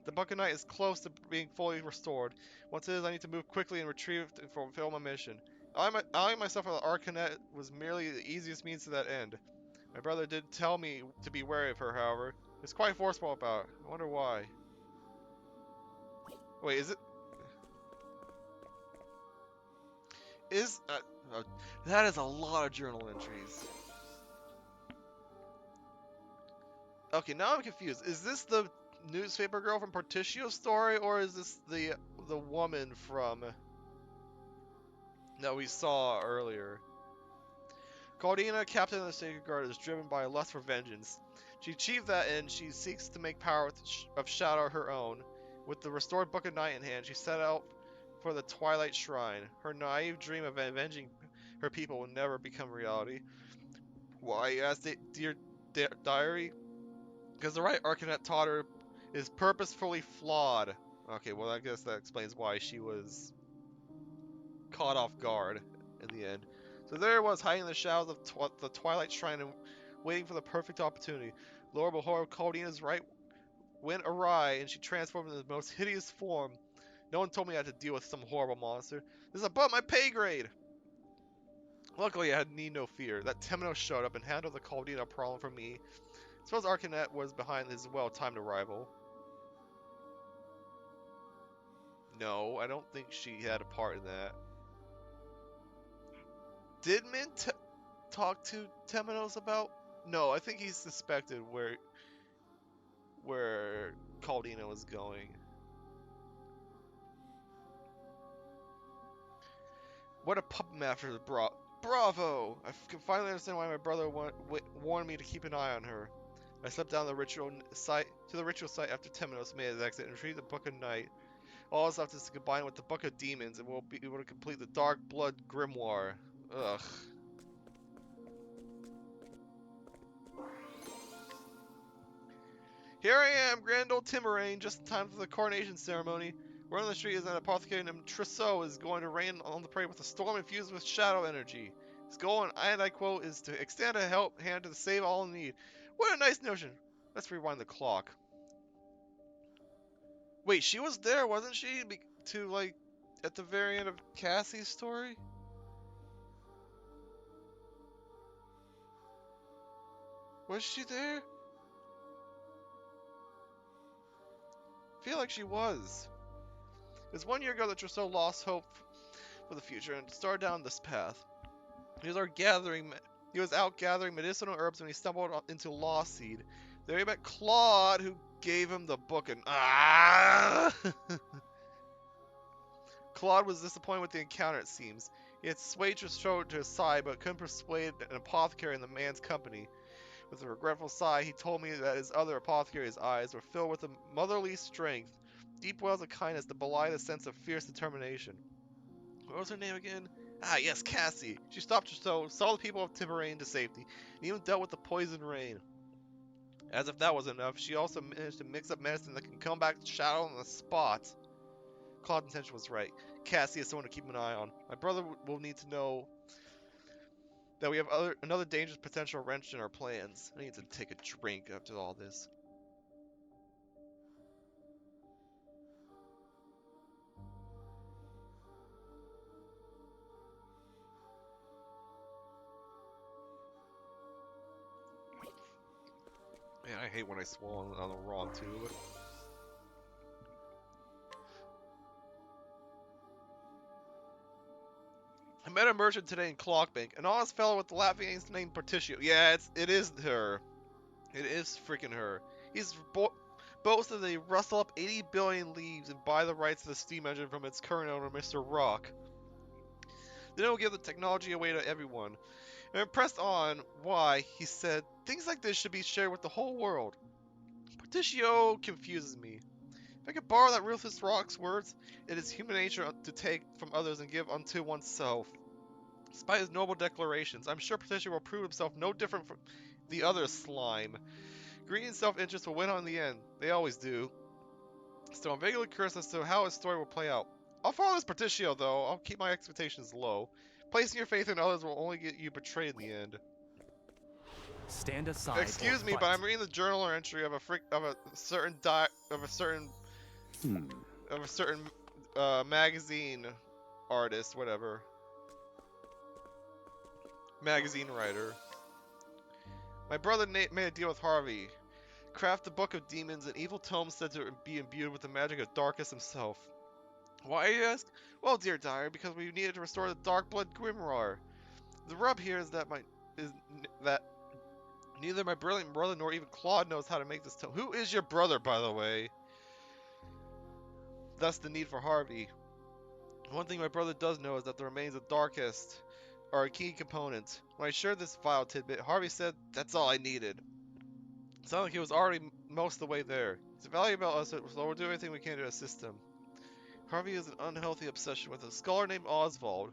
The Book of Night is close to being fully restored. Once it is, I need to move quickly and retrieve it to fulfill my mission. Allying myself with Arcanet was merely the easiest means to that end. My brother did tell me to be wary of her, however. He was quite forceful about it. I wonder why. Wait, is it? That is a lot of journal entries. Okay, now I'm confused. Is this the newspaper girl from Partitio's story, or is this the woman from that we saw earlier? Claudina, Captain of the Sacred Guard, is driven by a lust for vengeance. She achieved that end. She seeks to make power of Shadow her own. With the restored Book of Night in hand, she set out for the Twilight Shrine. Her naive dream of avenging her people will never become reality. Why, asked dear diary? Because the right Arcanet taught her is purposefully flawed. Okay, well I guess that explains why she was caught off guard in the end. So there it was, hiding in the shadows of the Twilight Shrine and waiting for the perfect opportunity. Lord behold, Claudina's right went awry and she transformed into the most hideous form. No one told me I had to deal with some horrible monster. This is above my pay grade! Luckily, I had need no fear. That Temenos showed up and handled the Claudina problem for me. I suppose Arcanet was behind his well-timed arrival. No, I don't think she had a part in that. Did Min talk to Temenos about? No, I think he suspected where Claudina was going. What a puppet master brought. Bravo! I can finally understand why my brother warned me to keep an eye on her. I slipped down the ritual site after Temenos made his exit and retrieved the Book of Night. All that's left is to combine with the Book of Demons, and we'll be able to complete the Dark Blood Grimoire. Ugh. Here I am, grand old Timeraine, just in time for the coronation ceremony. Word on the street is that an apothecary named Trousseau is going to rain on the parade with a storm infused with shadow energy. His goal, and I quote, is to extend a help hand to save all in need. What a nice notion. Let's rewind the clock. Wait, she was there, wasn't she? At the very end of Cassie's story? Was she there? I feel like she was. It was 1 year ago that Trousseau lost hope for the future and started down this path. He was out gathering medicinal herbs when he stumbled into Lost Seed. There he met Claude, who gave him the book and Claude was disappointed with the encounter, it seems. He had swayed Trousseau to his side, but couldn't persuade an apothecary in the man's company. With a regretful sigh, he told me that his other apothecary's eyes were filled with a motherly strength, deep wells of kindness that belied a sense of fierce determination. What was her name again? Ah, yes, Cassie. She stopped Trousseau, saw the people of Timeraine to safety, and even dealt with the poison rain. As if that was enough, she also managed to mix up medicine that can come back to Shadow on the spot. Claude's intention was right. Cassie is someone to keep an eye on. My brother will need to know that we have another dangerous potential wrench in our plans. I need to take a drink after all this. Man, I hate when I swallow on the wrong tube. I met a merchant today in Clockbank, an honest fellow with the laughing face named Partitio. Yeah, it is her. It is freaking her. He's boasted they rustle up 80 billion leaves and buy the rights to the steam engine from its current owner, Mr. Rock. They don't give the technology away to everyone. And impressed on why, he said, things like this should be shared with the whole world. Patricio confuses me. If I could borrow that ruthless Rock's words, it is human nature to take from others and give unto oneself. Despite his noble declarations, I'm sure Patricio will prove himself no different from the other slime. Greed and self-interest will win on the end. They always do. Still, I'm vaguely curious as to how his story will play out. I'll follow this Patricio, though. I'll keep my expectations low. Placing your faith in others will only get you betrayed in the end. Stand aside. Excuse me, but I'm reading the journal entry of a certain magazine artist, whatever. Magazine writer. My brother Nate made a deal with Harvey. Craft the Book of Demons, an evil tome said to be imbued with the magic of Darkus himself. Why, you ask? Well, dear Diary, because we needed to restore the Dark Blood Grimoire. The rub here is that neither my brilliant brother nor even Claude knows how to make this tome. Who is your brother, by the way? Thus the need for Harvey. One thing my brother does know is that the remains of Darkest are a key component. When I shared this vile tidbit, Harvey said that's all I needed. It sounded like he was already most of the way there. He's valuable about us, so we'll do everything we can to assist him. Harvey has an unhealthy obsession with a scholar named Oswald.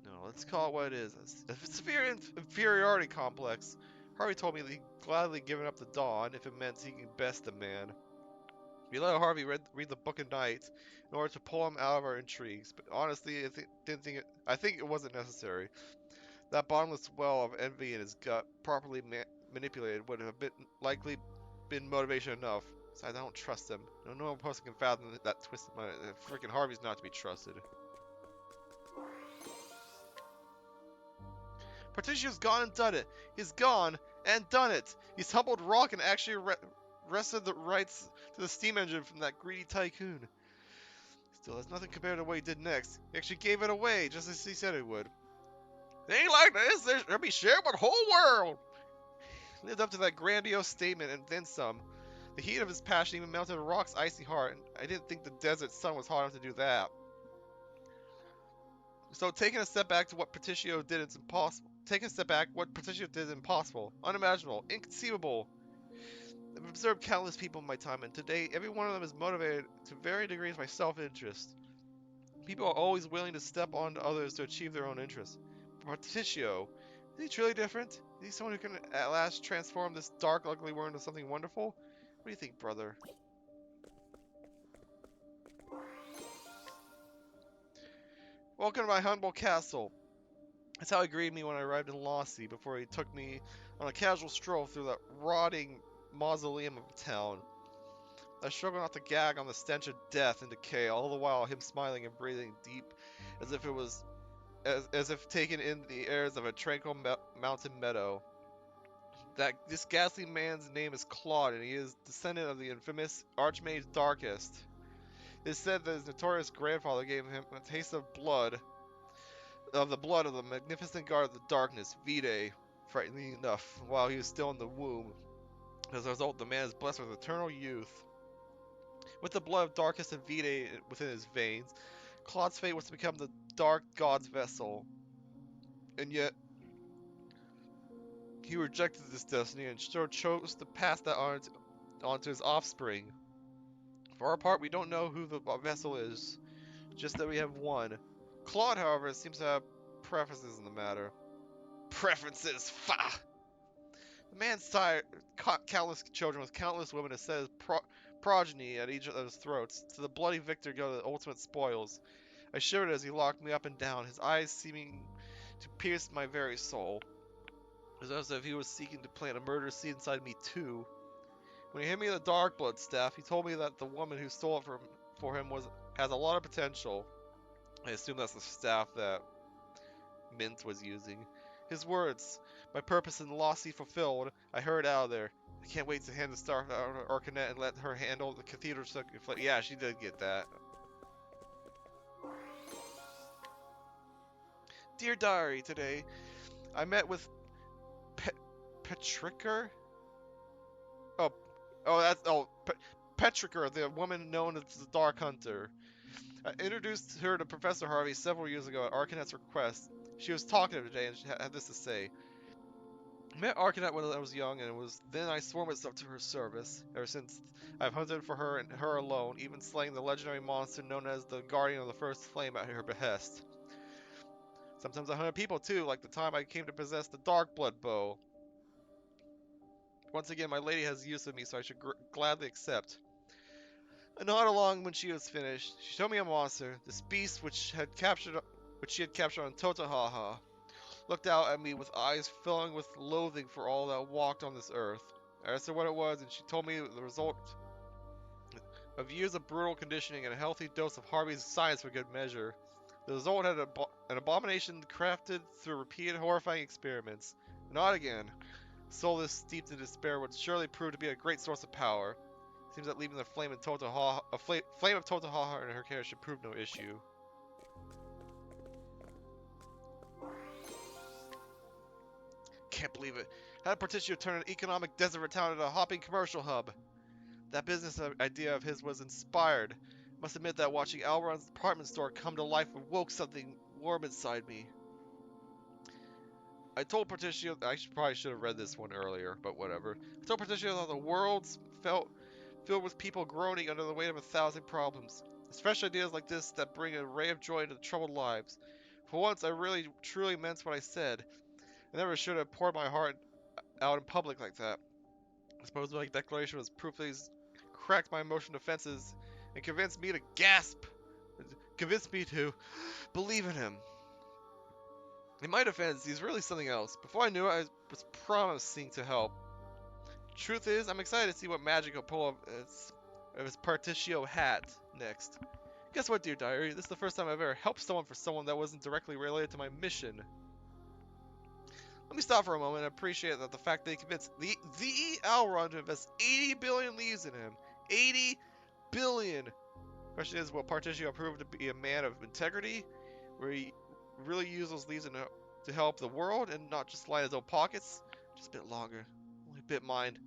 No, let's call it what it is. A severe inferiority complex. Harvey told me that he'd gladly given up the Dawn if it meant he could best the man. We let Harvey read the book at night in order to pull him out of our intrigues, but honestly, I think it wasn't necessary. That bottomless well of envy in his gut, properly manipulated, would have likely been motivation enough. So I don't trust him. No normal person can fathom that twisted mind. Freaking Harvey's not to be trusted. Patricio's gone and done it. He's gone and done it. He's humbled Rock and actually wrested the rights to the steam engine from that greedy tycoon. Still, that's nothing compared to what he did next. He actually gave it away, just as he said he would. It ain't like this. They'll be shared with the whole world. He lived up to that grandiose statement and then some. The heat of his passion even melted Rock's icy heart, and I didn't think the desert sun was hot enough to do that. So taking a step back to what Patricio did is impossible. Taking a step back, what Patricio did is impossible, unimaginable, inconceivable. I've observed countless people in my time, and today every one of them is motivated to varying degrees by self-interest. People are always willing to step on to others to achieve their own interests. But Patricio, is he truly different? Is he someone who can at last transform this dark, ugly world into something wonderful? What do you think, brother? Welcome to my humble castle. That's how he greeted me when I arrived in Lossie, before he took me on a casual stroll through that rotting mausoleum of a town. I struggled not to gag on the stench of death and decay, all the while him smiling and breathing deep, as if taking in the airs of a tranquil mountain meadow. This ghastly man's name is Claude, and he is descendant of the infamous Archmage Darkest. It is said that his notorious grandfather gave him a taste of the blood of the magnificent guard of the darkness, Vide, frighteningly enough, while he was still in the womb. As a result, the man is blessed with eternal youth. With the blood of Darkest and Vide within his veins, Claude's fate was to become the Dark God's vessel. And yet, he rejected this destiny and chose to pass that on to his offspring. For our part, we don't know who the vessel is, just that we have one. Claude, however, seems to have preferences in the matter. Preferences? Fa! The man sired countless children with countless women to set his progeny at each of his throats, to the bloody victor go the ultimate spoils. I shivered as he locked me up and down, his eyes seeming to pierce my very soul. It was as if he was seeking to plant a murder seed inside me too. When he handed me the Dark Blood staff, he told me that the woman who stole it for him has a lot of potential. I assume that's the staff that Mint was using. His words, my purpose in Lossie fulfilled, I hurried out of there. I can't wait to hand the star to Arcanet and let her handle the cathedral circuit. Yeah, she did get that. Dear Diary, today I met with Patricker? Petricker, the woman known as the Dark Hunter. I introduced her to Professor Harvey several years ago at Arcanet's request. She was talkative today and she had this to say. I met Arcanet when I was young, and it was then I swore myself to her service. Ever since, I've hunted for her and her alone, even slaying the legendary monster known as the Guardian of the First Flame at her behest. Sometimes I hunted people too, like the time I came to possess the Dark Blood bow. Once again, my lady has use of me, so I should gladly accept. I nodded along when she was finished. She showed me a monster, this beast which she had captured on Totahaha. Looked out at me with eyes filling with loathing for all that walked on this earth. I asked her what it was, and she told me the result of years of brutal conditioning and a healthy dose of Harvey's science for good measure. The result had an abomination crafted through repeated horrifying experiments. Not again. A soul this steeped in despair would surely prove to be a great source of power. Seems that leaving the flame of Totahaha in her care should prove no issue. Can't believe it. How did Porticio turn an economic desert town into a hopping commercial hub? That business idea of his was inspired. Must admit that watching Alron's department store come to life awoke something warm inside me. I told Porticio, probably should have read this one earlier, but whatever. I told Porticio that the world's filled with people groaning under the weight of 1,000 problems. It's fresh ideas like this that bring a ray of joy into troubled lives. For once, I really, truly meant what I said. I never should have poured my heart out in public like that. I suppose my declaration was proof that he's cracked my emotional defenses and convinced me to gasp. Convinced me to believe in him. In my defense, he's really something else. Before I knew it, I was promising to help. Truth is, I'm excited to see what magic he'll pull of his Particio hat next. Guess what, dear diary? This is the first time I've ever helped someone for someone that wasn't directly related to my mission. Let me stop for a moment and appreciate that the fact that he convinced the Alron to invest 80 billion leaves in him. 80 billion! Question is, will Particio prove to be a man of integrity? Where he really use those leaves to help the world and not just line his own pockets? Just a bit longer. Only a bit mind.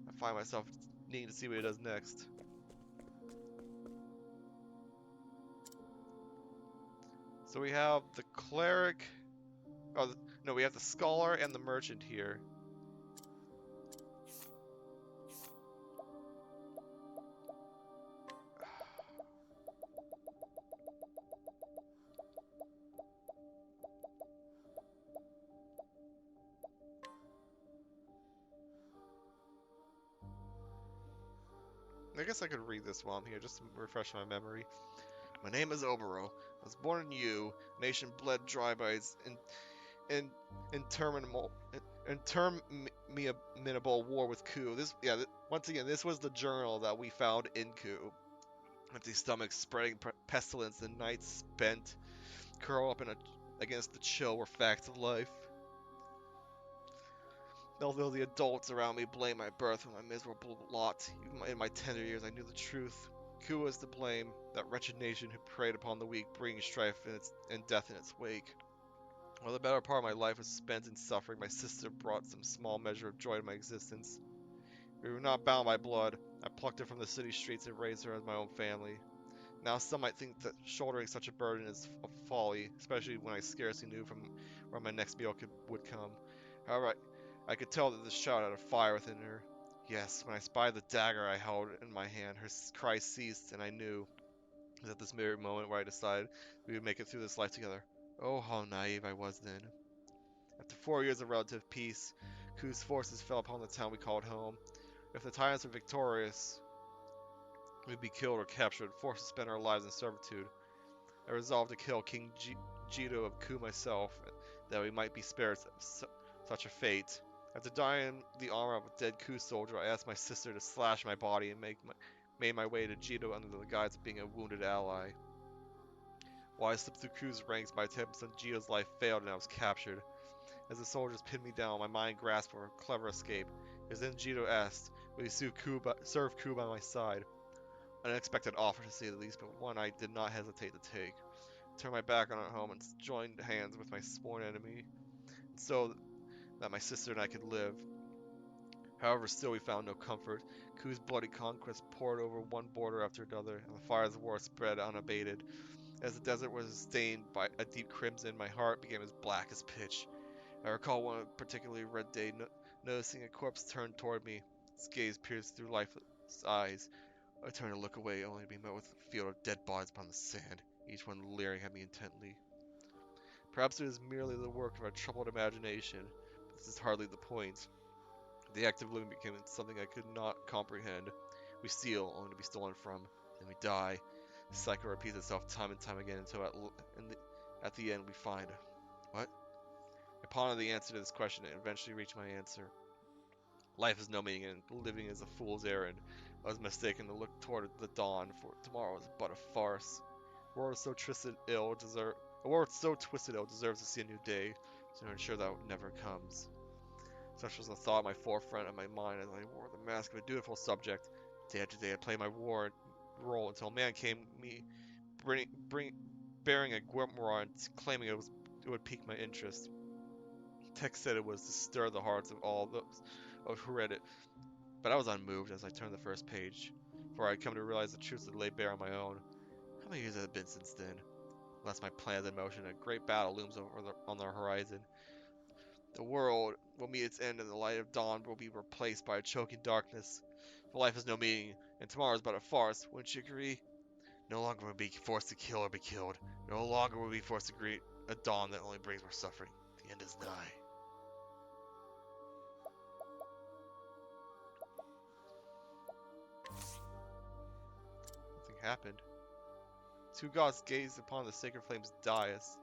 I find myself needing to see what he does next. So we have the cleric. Oh, no, we have the scholar and the merchant here. I guess I could read this while I'm here, just to refresh my memory. My name is Obero. I was born in Yu, a nation bled dry by its interminable war with Ku. Once again, this was the journal that we found in Ku. Empty stomachs spreading pestilence and nights spent curl up against the chill were facts of life. Although the adults around me blame my birth and my miserable lot, even in my tender years I knew the truth. Ku was to blame, that wretched nation who preyed upon the weak, bringing strife and death in its wake. While the better part of my life was spent in suffering, my sister brought some small measure of joy to my existence. We were not bound by blood. I plucked her from the city streets and raised her as my own family. Now some might think that shouldering such a burden is a folly, especially when I scarcely knew from where my next meal would come. However, I could tell that this child had a fire within her. Yes, when I spied the dagger I held in my hand, her cry ceased, and I knew it was at this very moment where I decided we would make it through this life together. Oh, how naive I was then. After 4 years of relative peace, Ku's forces fell upon the town we called home. If the tyrants were victorious, we'd be killed or captured, forced to spend our lives in servitude. I resolved to kill King Jito of Ku myself, that we might be spared such a fate. After dying the armor of a dead Ku soldier, I asked my sister to slash my body and made my way to Jito under the guise of being a wounded ally. While I slipped through Ku's ranks, my attempts on Jito's life failed and I was captured. As the soldiers pinned me down, my mind grasped for a clever escape. It was then Jito asked, would he serve Ku by my side? An unexpected offer to say the least, but one I did not hesitate to take. I turned my back on our home and joined hands with my sworn enemy, so that my sister and I could live. However, still we found no comfort. Ku's bloody conquest poured over one border after another, and the fires of war spread unabated. As the desert was stained by a deep crimson, my heart became as black as pitch. I recall one particularly red day, noticing a corpse turned toward me. Its gaze pierced through lifeless eyes. I turned to look away, only to be met with a field of dead bodies upon the sand, each one leering at me intently. Perhaps it was merely the work of a troubled imagination, but this is hardly the point. The act of living became something I could not comprehend. We steal, only to be stolen from. Then we die. The cycle repeats itself time and time again until at the end we find... What? I pondered the answer to this question and eventually reached my answer. Life has no meaning and living is a fool's errand. I was mistaken to look toward the dawn, for tomorrow is but a farce. A world so twisted ill deserves to see a new day, so to ensure that it never comes. Such was the thought at my forefront of my mind as I wore the mask of a dutiful subject. Day after day I played my war role until a man came to me bearing a grimoire and claiming it would pique my interest. The text said it was to stir the hearts of all those who read it, but I was unmoved as I turned the first page, for I had come to realize the truths that lay bare on my own. How many years have it been since then? Unless my plans in motion, a great battle looms on the horizon. The world will meet its end, and the light of dawn will be replaced by a choking darkness. For life has no meaning, and tomorrow is but a farce. Wouldn't you agree? No longer will we be forced to kill or be killed. No longer will we be forced to greet a dawn that only brings more suffering. The end is nigh. Nothing happened. Two gods gazed upon the sacred flames dais.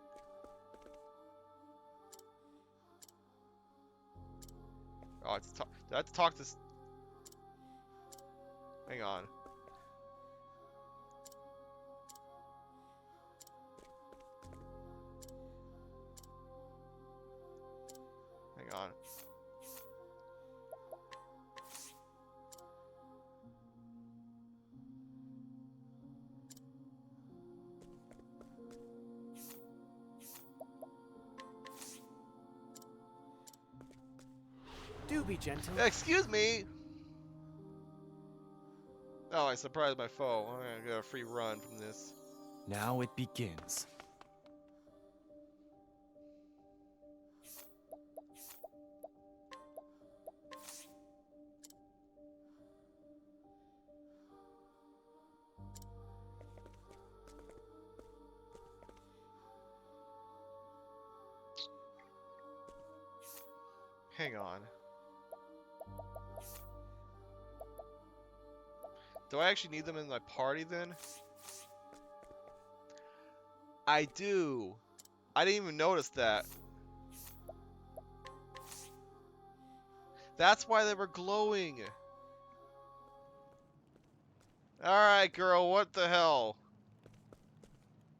Oh, do I have to talk to... Hang on. Hang on. Do be gentle. Excuse me! Oh, I surprised my foe. I'm gonna get a free run from this. Now it begins. Hang on. Do I actually need them in my party then? I do. I didn't even notice that. That's why they were glowing. Alright, girl, what the hell?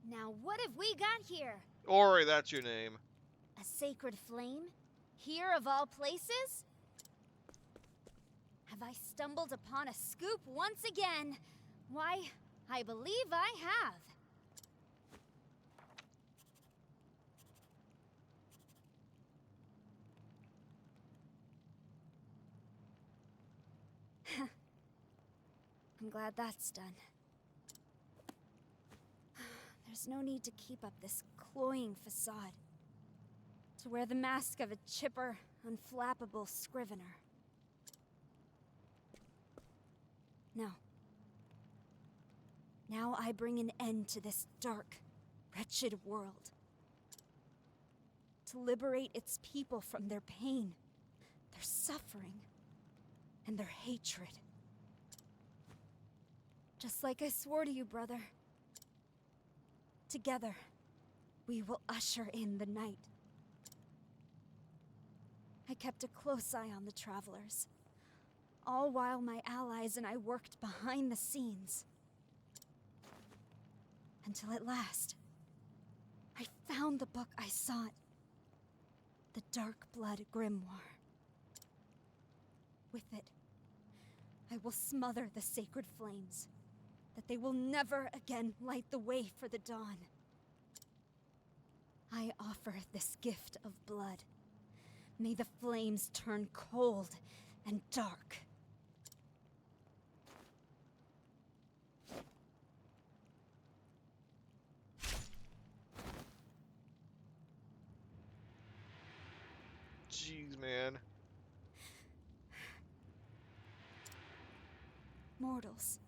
Now what have we got here? Ori, that's your name. A sacred flame? Here of all places? Have I stumbled upon a scoop once again? Why, I believe I have. I'm glad that's done. There's no need to keep up this cloying facade. To wear the mask of a chipper, unflappable scrivener. No. Now I bring an end to this dark, wretched world. To liberate its people from their pain, their suffering, and their hatred. Just like I swore to you, brother. Together, we will usher in the night. I kept a close eye on the travelers, all while my allies and I worked behind the scenes. Until at last, I found the book I sought. The Dark Blood Grimoire. With it, I will smother the sacred flames, that they will never again light the way for the dawn. I offer this gift of blood. May the flames turn cold and dark. Jeez, man. Mortals.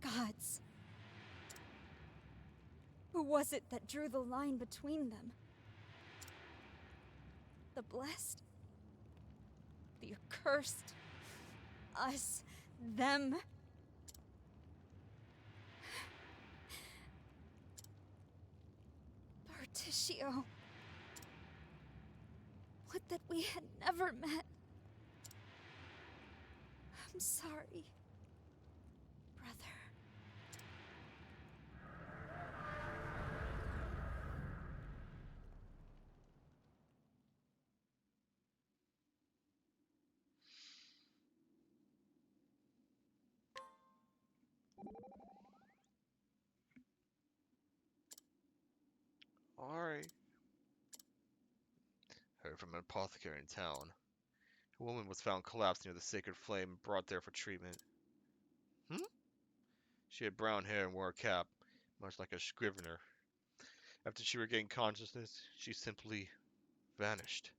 Gods. Who was it that drew the line between them? The blessed? The accursed? Us? Them? Berticio. Would that we had never met. I'm sorry, brother. Alright. Heard from an apothecary in town. A woman was found collapsed near the sacred flame and brought there for treatment. Hmm? She had brown hair and wore a cap, much like a scrivener. After she regained consciousness, she simply vanished.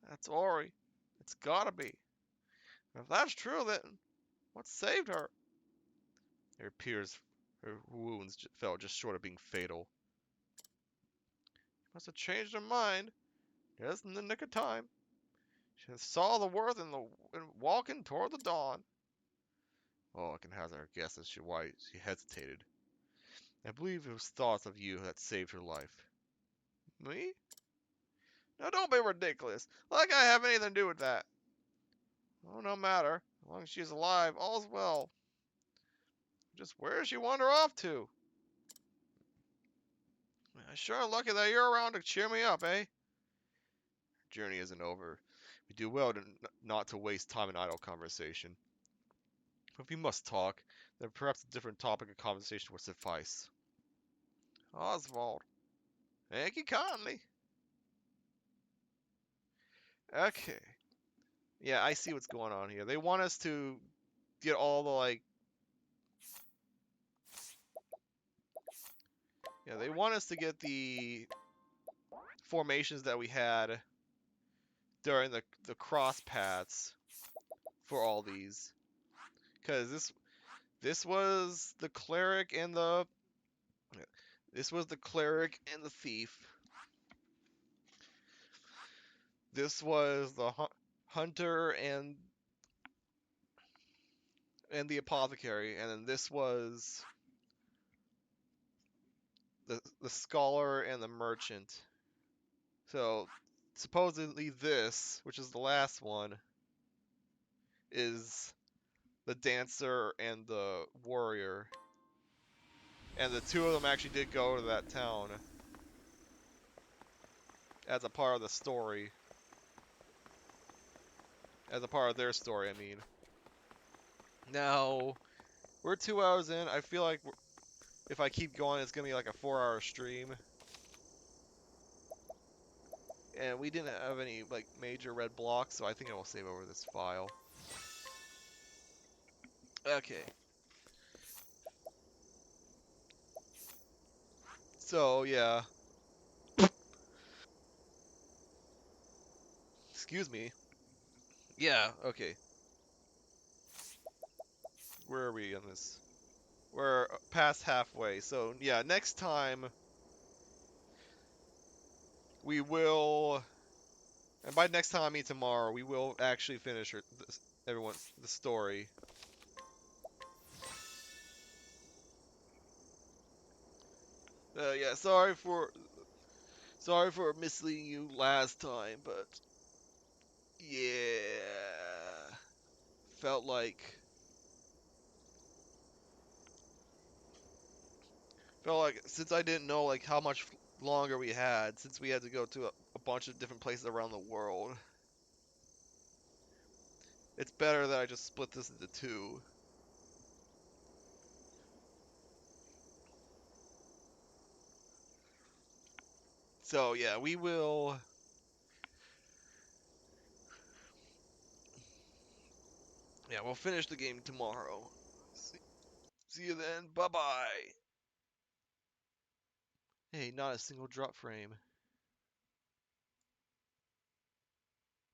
That's Ori. It's gotta be. If that's true, then what saved her? It appears her wounds fell just short of being fatal. She must have changed her mind just in the nick of time. She saw the worth in walking toward the dawn. Oh, I can hazard a guess as to why she hesitated. I believe it was thoughts of you that saved her life. Me? Now don't be ridiculous. Like I have anything to do with that. Oh, no matter. As long as she's alive, all's well. Just where does she wander off to? Sure lucky that you're around to cheer me up, eh? Journey isn't over. We do well not to waste time in idle conversation. But if we must talk, then perhaps a different topic of conversation would suffice. Oswald. Thank you kindly. Okay. Yeah, I see what's going on here. They want us to get all the, like... Yeah, they want us to get the formations that we had during the cross paths for all these. Because this was the cleric and the... This was the cleric and the thief. This was the hunter and the apothecary, and then this was the scholar and the merchant. So supposedly this, which is the last one, is the dancer and the warrior. And the two of them actually did go to that town as a part of the story. As a part of their story, I mean. Now, we're 2 hours in. I feel like if I keep going, it's going to be like a 4-hour stream. And we didn't have any like major red blocks, so I think I will save over this file. Okay. So, yeah. Excuse me. Yeah, okay. Where are we on this? We're past halfway. So, yeah, next time we will, and by next time I mean tomorrow, we will actually finish the story. Yeah, sorry for misleading you last time, but yeah, felt like since I didn't know like how much longer we had, since we had to go to a bunch of different places around the world, it's better that I just split this into two. So yeah, we will Yeah, we'll finish the game tomorrow. See you then. Bye-bye. Hey, not a single drop frame.